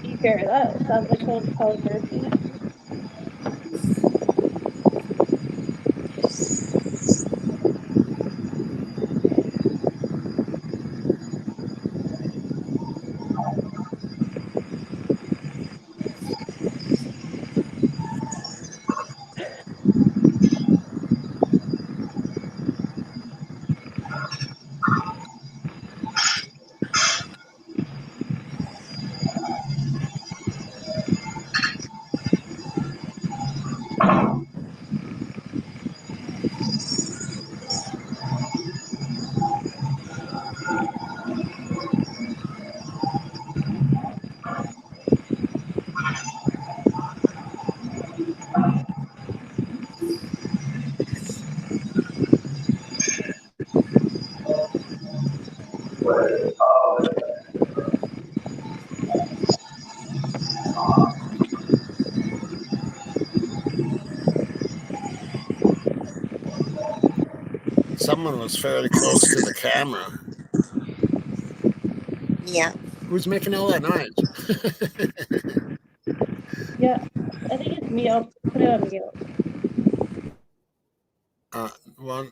Speaker 2: You hear that? It sounds like someone's probably barking.
Speaker 1: Someone was fairly close to the camera.
Speaker 3: Yeah.
Speaker 1: Who's making all that noise?
Speaker 2: Yeah, I think it's me. I'll put it on mute.
Speaker 1: One.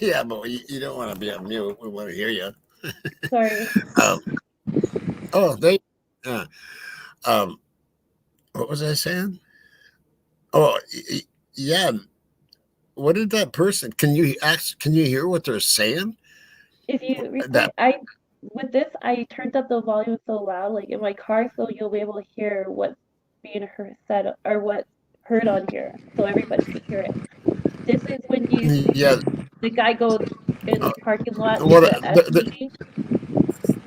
Speaker 1: Yeah, but you don't want to be on mute. We want to hear you.
Speaker 2: Sorry.
Speaker 1: Oh, they. Um, what was I saying? Oh, yeah. What did that person? Can you hear what they're saying?
Speaker 2: If you record,
Speaker 1: That
Speaker 2: with this, I turned up the volume so loud, like in my car, so you'll be able to hear what's being said or what's heard on here, so everybody can hear it. This is when
Speaker 1: yeah.
Speaker 2: the guy goes in the parking lot in
Speaker 1: Well,
Speaker 2: the SUV.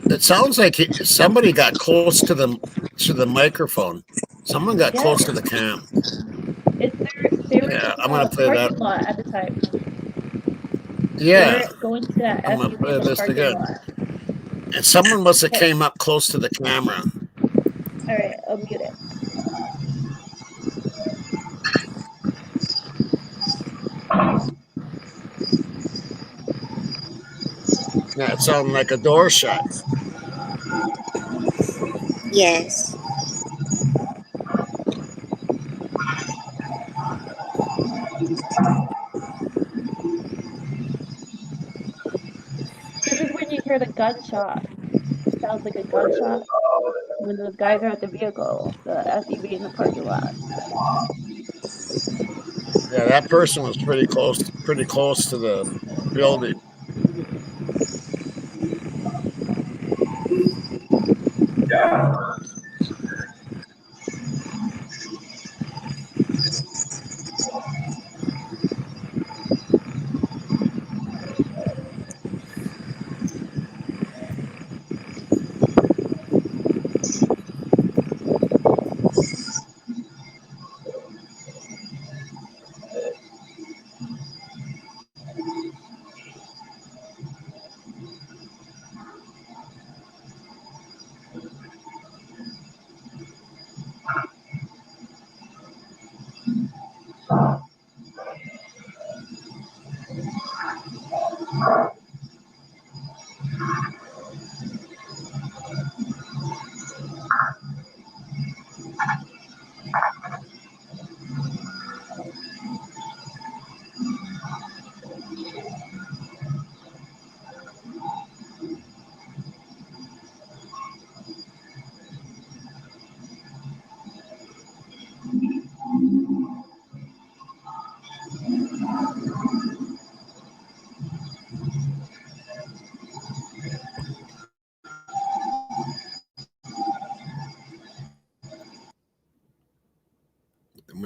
Speaker 1: it sounds like somebody got close to the microphone. Someone got
Speaker 2: Yeah,
Speaker 1: close to the cam.
Speaker 2: they were
Speaker 1: Yeah,
Speaker 2: in
Speaker 1: I'm gonna
Speaker 2: the
Speaker 1: play that.
Speaker 2: parking lot at the time. They
Speaker 1: Yeah,
Speaker 2: were going to that
Speaker 1: I'm gonna
Speaker 2: SUV
Speaker 1: play
Speaker 2: in the
Speaker 1: this
Speaker 2: parking
Speaker 1: again.
Speaker 2: lot.
Speaker 1: And someone must have
Speaker 2: Okay,
Speaker 1: came up close to the camera.
Speaker 2: all right, I'll mute it.
Speaker 1: Yeah, it sounded like a door shut.
Speaker 3: Yes.
Speaker 2: This is when you hear the gunshot. It sounds like a gunshot when those guys are at the vehicle, the SUV in the parking lot.
Speaker 1: Yeah, that person was pretty close to the building. What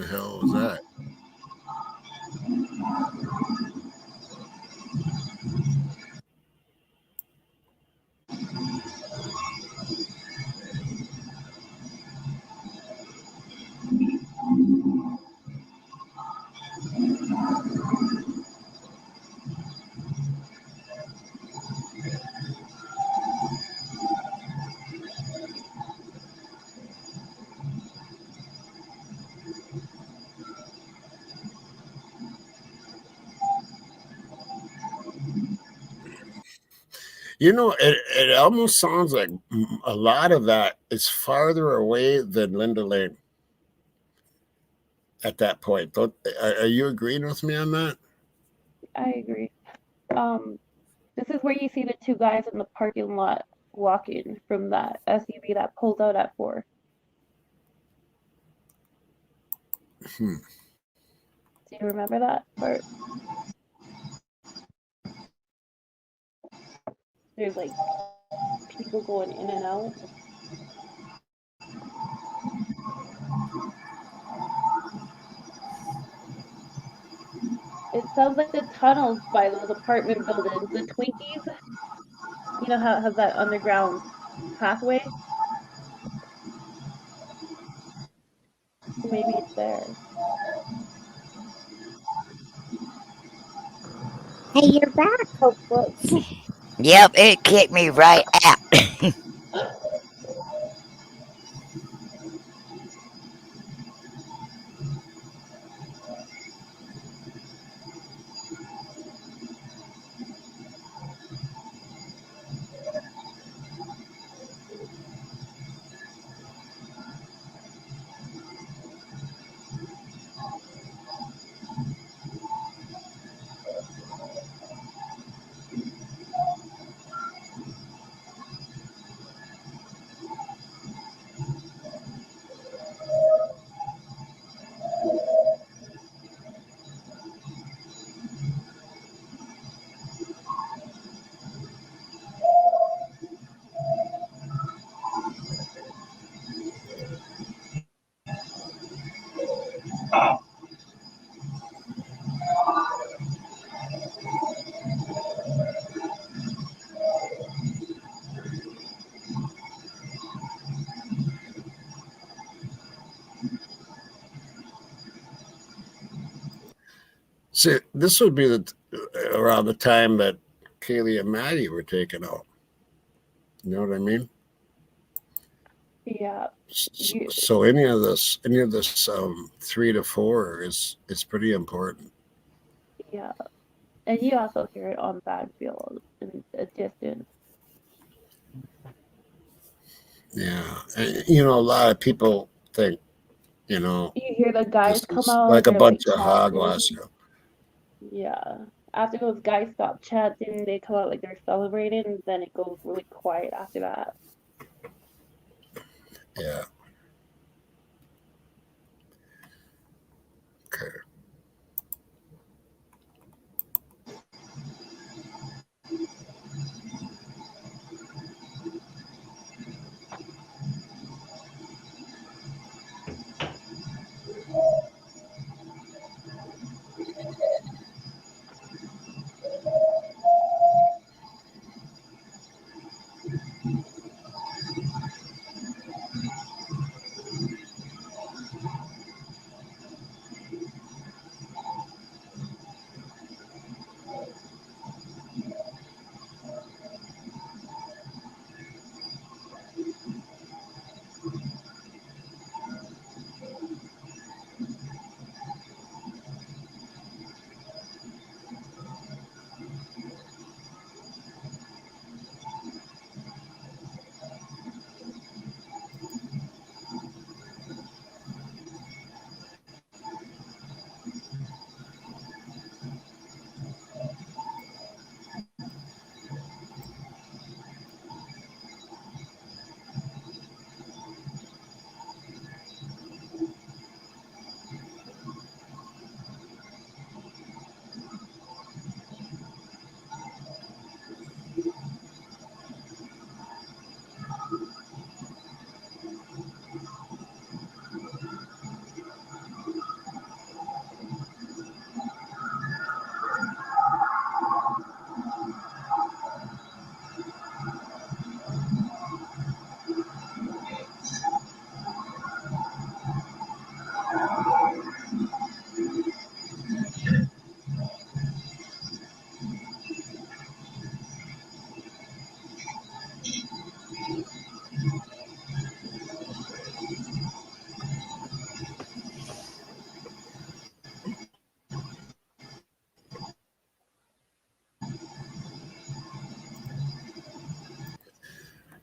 Speaker 1: the hell was that? You know, it almost sounds like a lot of that is farther away than Linda Lane at that point. Are you agreeing with me on that?
Speaker 2: I agree. This is where you see the two guys in the parking lot walking from that SUV that pulled out at 4.
Speaker 1: Hmm.
Speaker 2: Do you remember that part? There's like people going in and out. It sounds like the tunnels by those apartment buildings, the Twinkies. You know how it has that underground pathway? Maybe it's there.
Speaker 3: Hey, you're back, hopefully.
Speaker 6: Yep, it kicked me right out.
Speaker 1: See, this would be around the time that Kaylee and Maddie were taken out. You know what I mean?
Speaker 2: Yeah.
Speaker 1: So any of this 3 to 4 is pretty important.
Speaker 2: Yeah. And you also hear it on backfield in the distance.
Speaker 1: Yeah, and, you know, a lot of people think, you know,
Speaker 2: You hear the guys
Speaker 1: this
Speaker 2: come
Speaker 1: is
Speaker 2: out,
Speaker 1: like a
Speaker 2: they're
Speaker 1: bunch
Speaker 2: like
Speaker 1: of
Speaker 2: chanting.
Speaker 1: hogwash. You know?
Speaker 2: Yeah. After those guys stop chanting, they come out like they're celebrating, and then it goes really quiet after that.
Speaker 1: Yeah. Okay.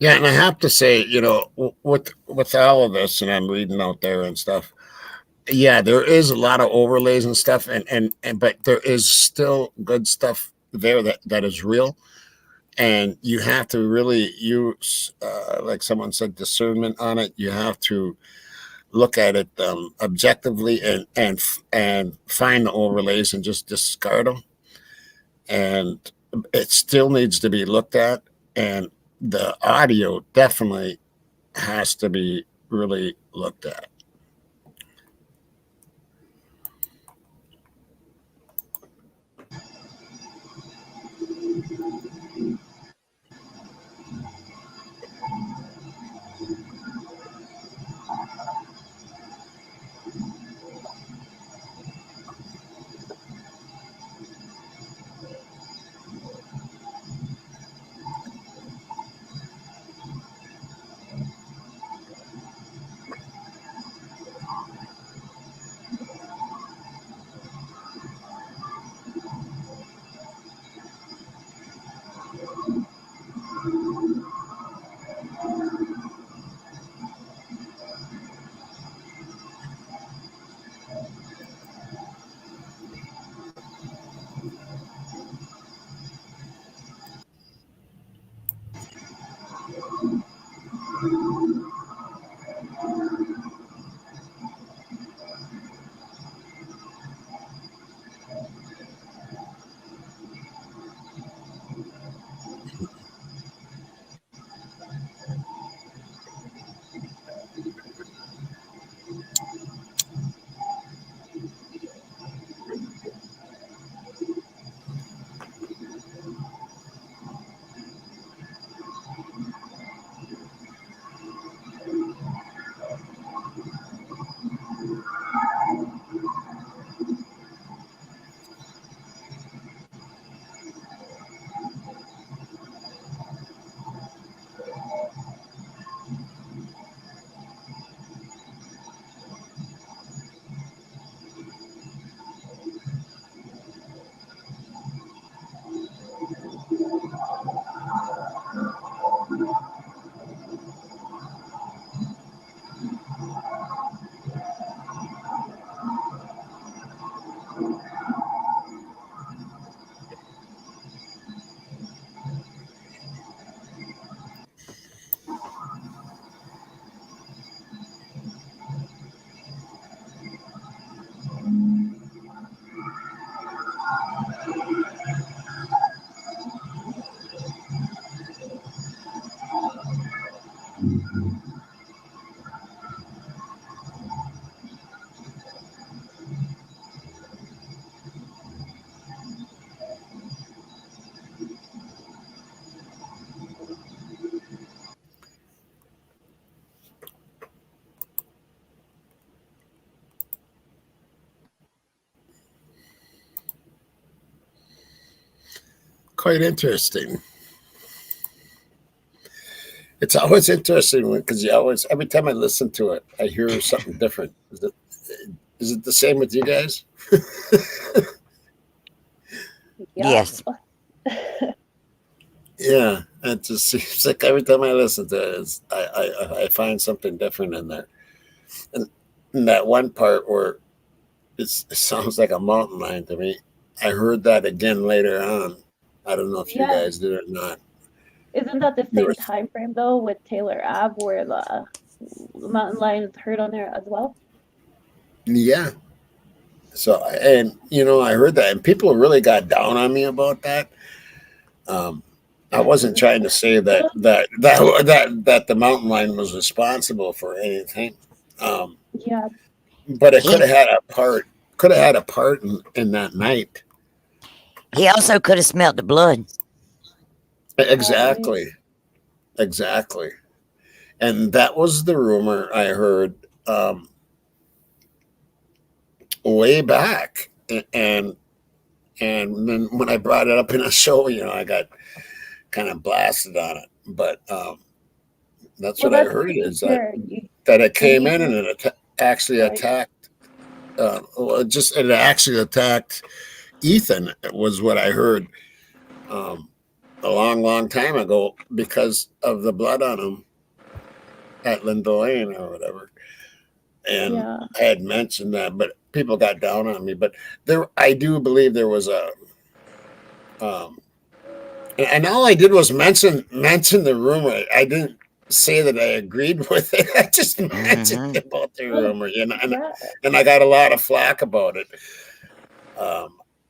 Speaker 1: Yeah, and I have to say, with all of this, and I'm reading out there and stuff. Yeah, there is a lot of overlays and stuff, and but there is still good stuff there that is real, and you have to really use, like someone said, discernment on it. You have to look at it objectively and find the overlays and just discard them. And it still needs to be looked at, and the audio definitely has to be really looked at. Quite interesting. It's always interesting because you always, every time I listen to it, I hear something different. Is it the same with you guys?
Speaker 2: Yeah.
Speaker 6: Yes.
Speaker 1: Yeah, it just seems like every time I listen to it, I find something different in there. And in that one part where it sounds like a mountain lion to me, I heard that again later on. I don't know if you
Speaker 2: Yeah.
Speaker 1: guys did or not.
Speaker 2: Isn't that the
Speaker 1: There
Speaker 2: same
Speaker 1: was,
Speaker 2: time frame though with Taylor Ave where the mountain lion is heard on there as well?
Speaker 1: yeah. So, and I heard that, and people really got down on me about that. Um, I wasn't trying to say that the mountain lion was responsible for anything, um,
Speaker 2: Yeah,
Speaker 1: but it could
Speaker 6: He
Speaker 1: have had a part. Could have had a part in that night.
Speaker 6: he also could have smelt the blood.
Speaker 2: probably.
Speaker 1: Exactly, exactly, and that was the rumor I heard way back, and then when I brought it up in a show, I got kind of blasted on it. But that's
Speaker 2: Well,
Speaker 1: what I
Speaker 2: that's
Speaker 1: heard
Speaker 2: good to
Speaker 1: is
Speaker 2: hear.
Speaker 1: that it
Speaker 2: And
Speaker 1: came in and it actually
Speaker 2: right.
Speaker 1: attacked. It actually attacked Ethan. Was what I heard. Um, a long, long time ago because of the blood on him at Linda Lane or whatever. And
Speaker 2: Yeah.
Speaker 1: I had mentioned that, but people got down on me. But I do believe there was a, and all I did was mention the rumor. I didn't say that I agreed with it. I just mentioned about the rumor, and I got a lot of flack about it.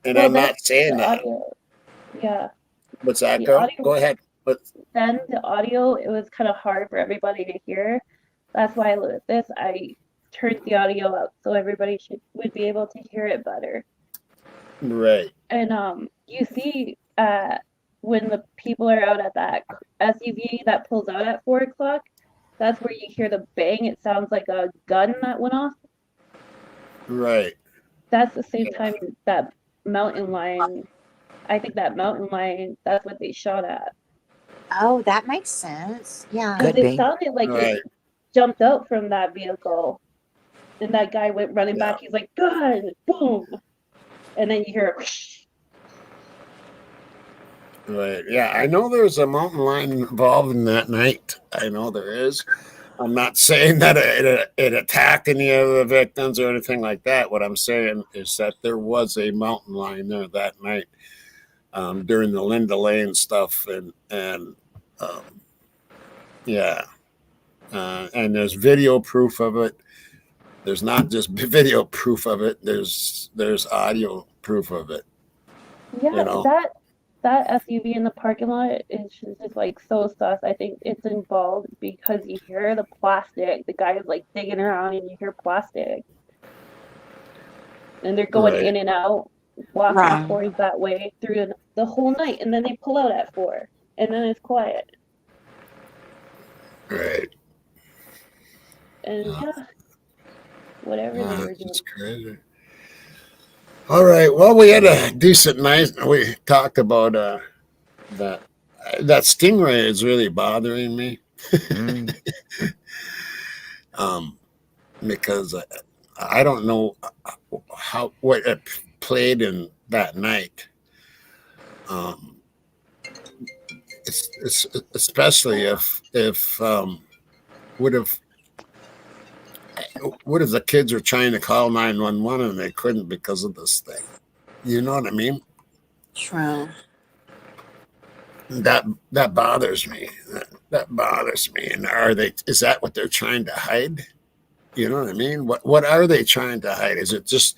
Speaker 1: And I'm not saying
Speaker 2: the
Speaker 1: that.
Speaker 2: audio. Yeah.
Speaker 1: What's that,
Speaker 2: The
Speaker 1: girl?
Speaker 2: audio.
Speaker 1: Go ahead. But
Speaker 2: Then the audio, it was kind of hard for everybody to hear. That's why with this, I turned the audio up so everybody would be able to hear it better.
Speaker 1: right.
Speaker 2: And you see, when the people are out at that SUV that pulls out at 4 o'clock, that's where you hear the bang. It sounds like a gun that went off.
Speaker 1: Right.
Speaker 2: That's the same time that mountain lion. I think that mountain lion, that's what they shot at.
Speaker 3: Oh, that makes sense. Yeah.
Speaker 2: Because
Speaker 6: Could
Speaker 2: it
Speaker 6: be.
Speaker 2: sounded like
Speaker 1: Right.
Speaker 2: it jumped out from that vehicle. And that guy went running
Speaker 1: Yeah.
Speaker 2: back. He's like, gun, boom. And then you hear whoosh.
Speaker 1: Right. Yeah, I know there's a mountain lion involved in that night. I know there is. I'm not saying that it attacked any of the victims or anything like that. What I'm saying is that there was a mountain lion there that night during the Linda Lane stuff, and yeah, and there's video proof of it. There's not just video proof of it. There's audio proof of it.
Speaker 2: Yeah,
Speaker 1: You know?
Speaker 2: that SUV in the parking lot is just like so sus. I think it's involved because you hear the plastic. The guy is like digging around and you hear plastic. And they're going
Speaker 1: Right.
Speaker 2: in and out, walking
Speaker 3: Right.
Speaker 2: towards that way through the whole night. And then they pull out at 4. And then it's quiet.
Speaker 1: Right.
Speaker 2: And yeah, whatever they were doing.
Speaker 1: It's crazy. All right. Well, we had a decent night. We talked about that stingray is really bothering me because I don't know what it played in that night. It's especially if what if the kids are trying to call 911 and they couldn't because of this thing? You know what I mean?
Speaker 3: True.
Speaker 1: That bothers me. That bothers me. And is that what they're trying to hide? You know what I mean? What are they trying to hide? Is it just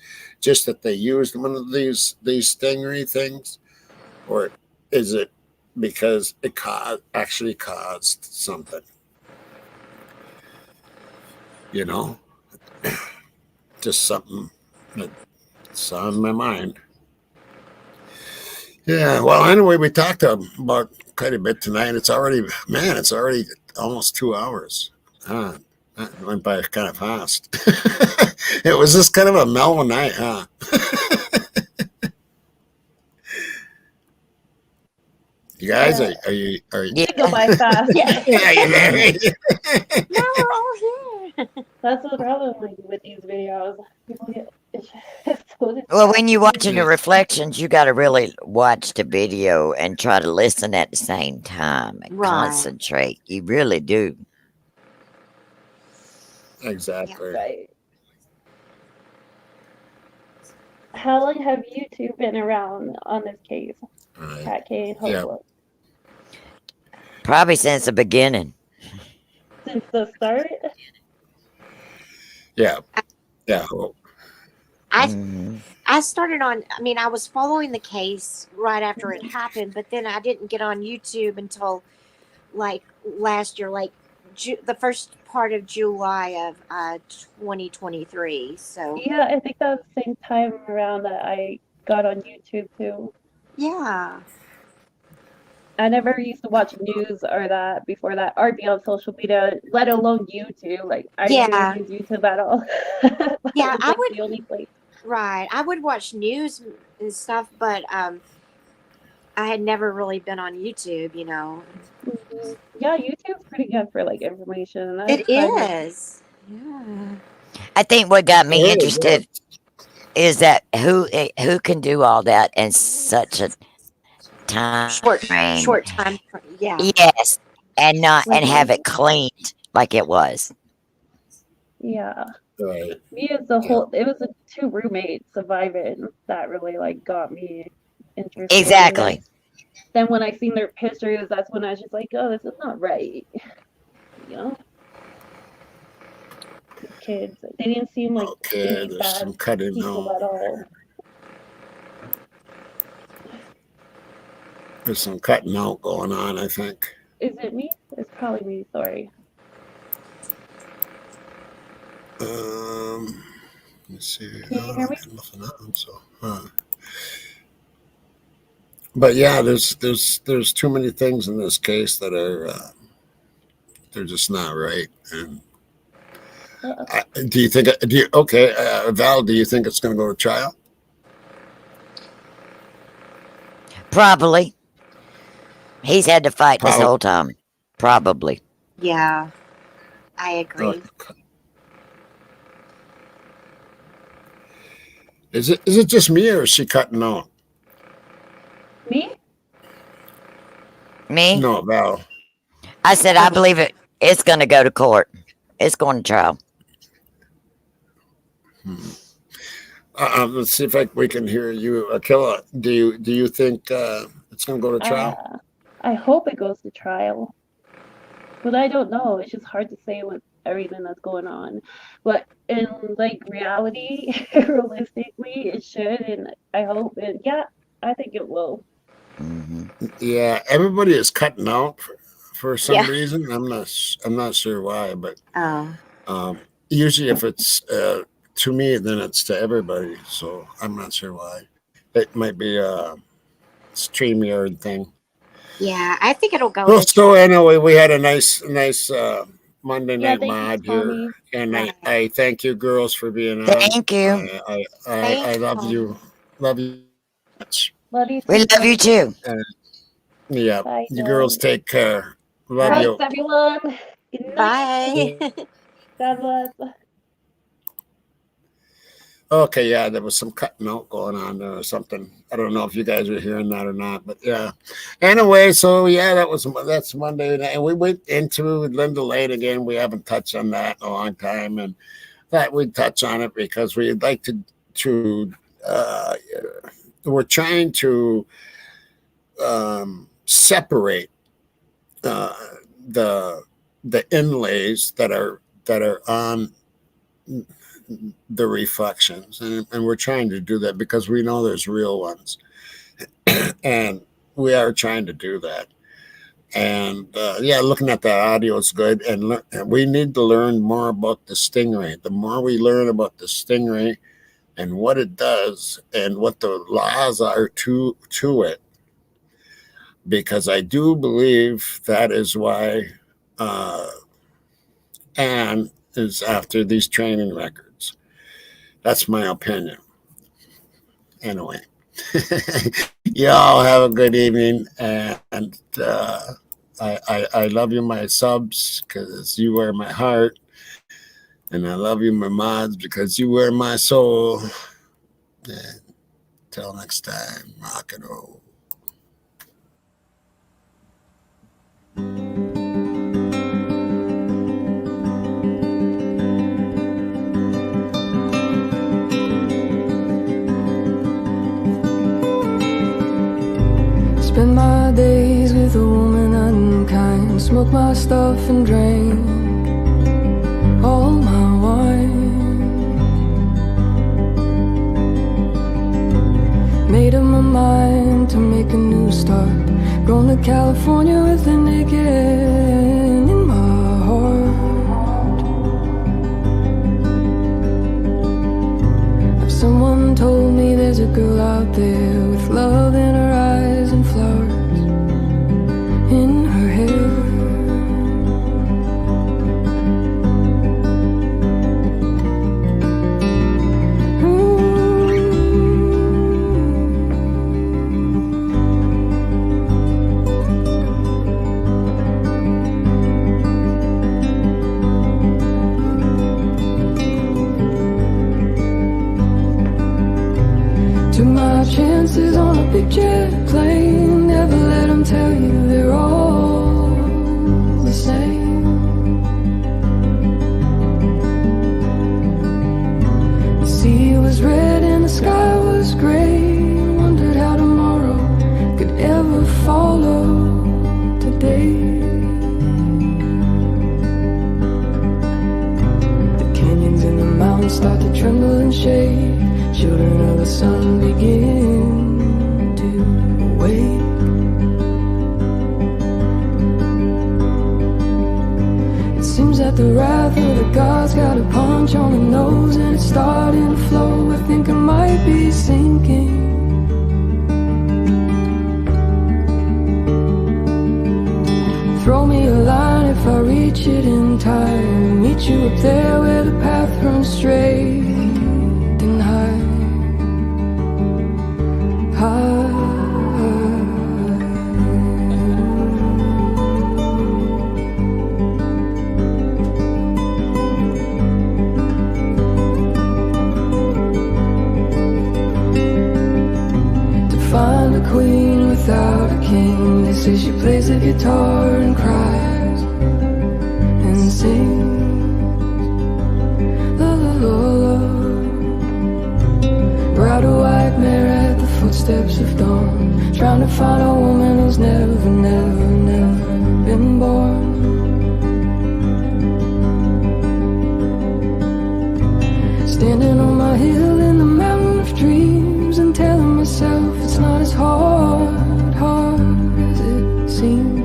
Speaker 1: that they used one of these stingery things, or is it because it actually caused something? You know, just something that's on my mind. Yeah. Well, anyway, we talked about quite a bit tonight. It's already almost 2 hours. That went by kind of fast. It was just kind of a mellow night, huh? You guys,
Speaker 2: Yeah.
Speaker 1: are you?
Speaker 2: They go by fast.
Speaker 3: Yeah.
Speaker 2: Now we're all here. That's the problem with these videos. People get
Speaker 6: Well, when you're watching the reflections, you got to really watch the video and try to listen at the same time and
Speaker 3: Right.
Speaker 6: concentrate. You really do.
Speaker 1: Exactly.
Speaker 2: right. How long have you two been around on this case?
Speaker 1: Right.
Speaker 2: Cat K and
Speaker 1: Yeah.
Speaker 2: Hopeless?
Speaker 6: Probably since the beginning.
Speaker 2: Since the start?
Speaker 1: Yeah. Yeah. Well,
Speaker 3: I started on, I mean, I was following the case right after it happened, but then I didn't get on YouTube until like last year, like the first part of July of 2023. So,
Speaker 2: Yeah, I think that was the same time around that I got on YouTube too.
Speaker 3: yeah.
Speaker 2: I never used to watch news or that before that, or be on social media, let alone YouTube. Like, I
Speaker 3: Yeah.
Speaker 2: didn't use YouTube at all.
Speaker 3: Yeah,
Speaker 2: It was,
Speaker 3: I
Speaker 2: like,
Speaker 3: would-
Speaker 2: the only place.
Speaker 3: Right. I would watch news and stuff, but I had never really been on YouTube, you know.
Speaker 2: Mhm. Yeah, YouTube's pretty good for like information. And
Speaker 3: It
Speaker 2: kind of-
Speaker 3: is. Yeah.
Speaker 6: I think what got me
Speaker 1: really
Speaker 6: interested is that who can do all that in such a time
Speaker 3: Short
Speaker 6: frame.
Speaker 3: time. Yeah.
Speaker 6: Yes, and not and have
Speaker 2: Right.
Speaker 6: it cleaned like it was.
Speaker 2: Yeah.
Speaker 1: Right.
Speaker 2: Me as a whole, it was the two roommates surviving that really like got me interested.
Speaker 6: Exactly.
Speaker 2: Then when I seen their pictures, that's when I was just like, oh, this is not right. You know, these kids, they didn't seem like
Speaker 1: Okay,
Speaker 2: any
Speaker 1: there's
Speaker 2: bad
Speaker 1: some cutting
Speaker 2: people
Speaker 1: out.
Speaker 2: at all.
Speaker 1: There's some cutting out going on, I think.
Speaker 2: Is it me? It's probably me. Sorry.
Speaker 1: Let's see.
Speaker 2: Can you hear me?
Speaker 1: Nothing on, so. But yeah, there's too many things in this case that are they're just not right. And do you think? Val? Do you think it's going to go to trial?
Speaker 6: Probably. He's had to fight this
Speaker 1: Probably.
Speaker 6: whole time. Probably.
Speaker 3: Yeah. I agree.
Speaker 1: Is it just me, or is she cutting out?
Speaker 2: Me?
Speaker 6: Me?
Speaker 1: No, Val.
Speaker 6: I said I believe it. It's going to go to court. It's going to trial.
Speaker 1: Let's see if we can hear you, Akila. Do you think it's going to go to trial?
Speaker 2: I hope it goes to trial, but I don't know. It's just hard to say with everything that's going on. But in like reality, realistically, it should, and I hope. And yeah, I think it will.
Speaker 6: Mm-hmm.
Speaker 1: Yeah, everybody is cutting out for some
Speaker 3: Yeah.
Speaker 1: reason. I'm not sure why, but
Speaker 3: Oh.
Speaker 1: usually if it's to me, then it's to everybody. So I'm not sure why. It might be a StreamYard thing.
Speaker 3: Yeah, I think it'll go.
Speaker 1: Well, so anyway, we had a nice Monday
Speaker 2: Yeah,
Speaker 1: Night
Speaker 2: thank you,
Speaker 1: Mod
Speaker 2: Tommy.
Speaker 1: here, and
Speaker 3: Yeah.
Speaker 1: I thank you girls for being on.
Speaker 6: Thank you.
Speaker 1: I
Speaker 3: Thank
Speaker 1: love
Speaker 3: you.
Speaker 1: you much.
Speaker 2: Love you.
Speaker 6: We love you too.
Speaker 1: Yeah,
Speaker 2: Bye,
Speaker 1: you girls
Speaker 2: guys.
Speaker 1: take care. Love
Speaker 2: Thanks,
Speaker 1: you.
Speaker 2: everyone. Good night.
Speaker 3: Bye.
Speaker 2: God bless.
Speaker 1: Okay, yeah, there was some cutting out going on there or something. I don't know if you guys were hearing that or not, but yeah. Anyway, so yeah, that's Monday night. And we went into Linda Lane again. We haven't touched on that in a long time, and thought we'd touch on it because we'd like to we're trying to separate the inlays that are on the reflections, and we're trying to do that because we know there's real ones, and we are trying to do that. And yeah, looking at that audio is good, and we need to learn more about the stingray. The more we learn about the stingray and what it does and what the laws are to it, because I do believe that is why Anne is after these training records. That's my opinion. Anyway, y'all have a good evening, and I love you, my subs, because you wear my heart, and I love you, my mods, because you wear my soul. And till next time, rock and roll.
Speaker 8: Spend my days with a woman unkind, smoke my stuff and drink all my wine. Made up my mind to make a new start, going to California with a naked in my heart. If someone told me there's a girl out there with love in her eyes and flowers in her hair, took my chances on a big jet plane, never and tell you they're all the same. The sea was red and the sky was gray. Wondered how tomorrow could ever follow today. The canyons and the mountains start to tremble and shake. Children of the sun begin to awake. It seems that the wrath of the gods got a punch on the nose, and it's starting to flow. I think I might be sinking. Throw me a line if I reach it in time. Meet you up there where the path runs straight and high. To find a queen without a king, they say she plays the guitar and cries and sings la la la la. Ride a white mare at the footsteps of dawn, trying to find a woman who's never, never, never been born. Standing on my hill in the mountain of dreams and telling myself it's not as hard as it seems.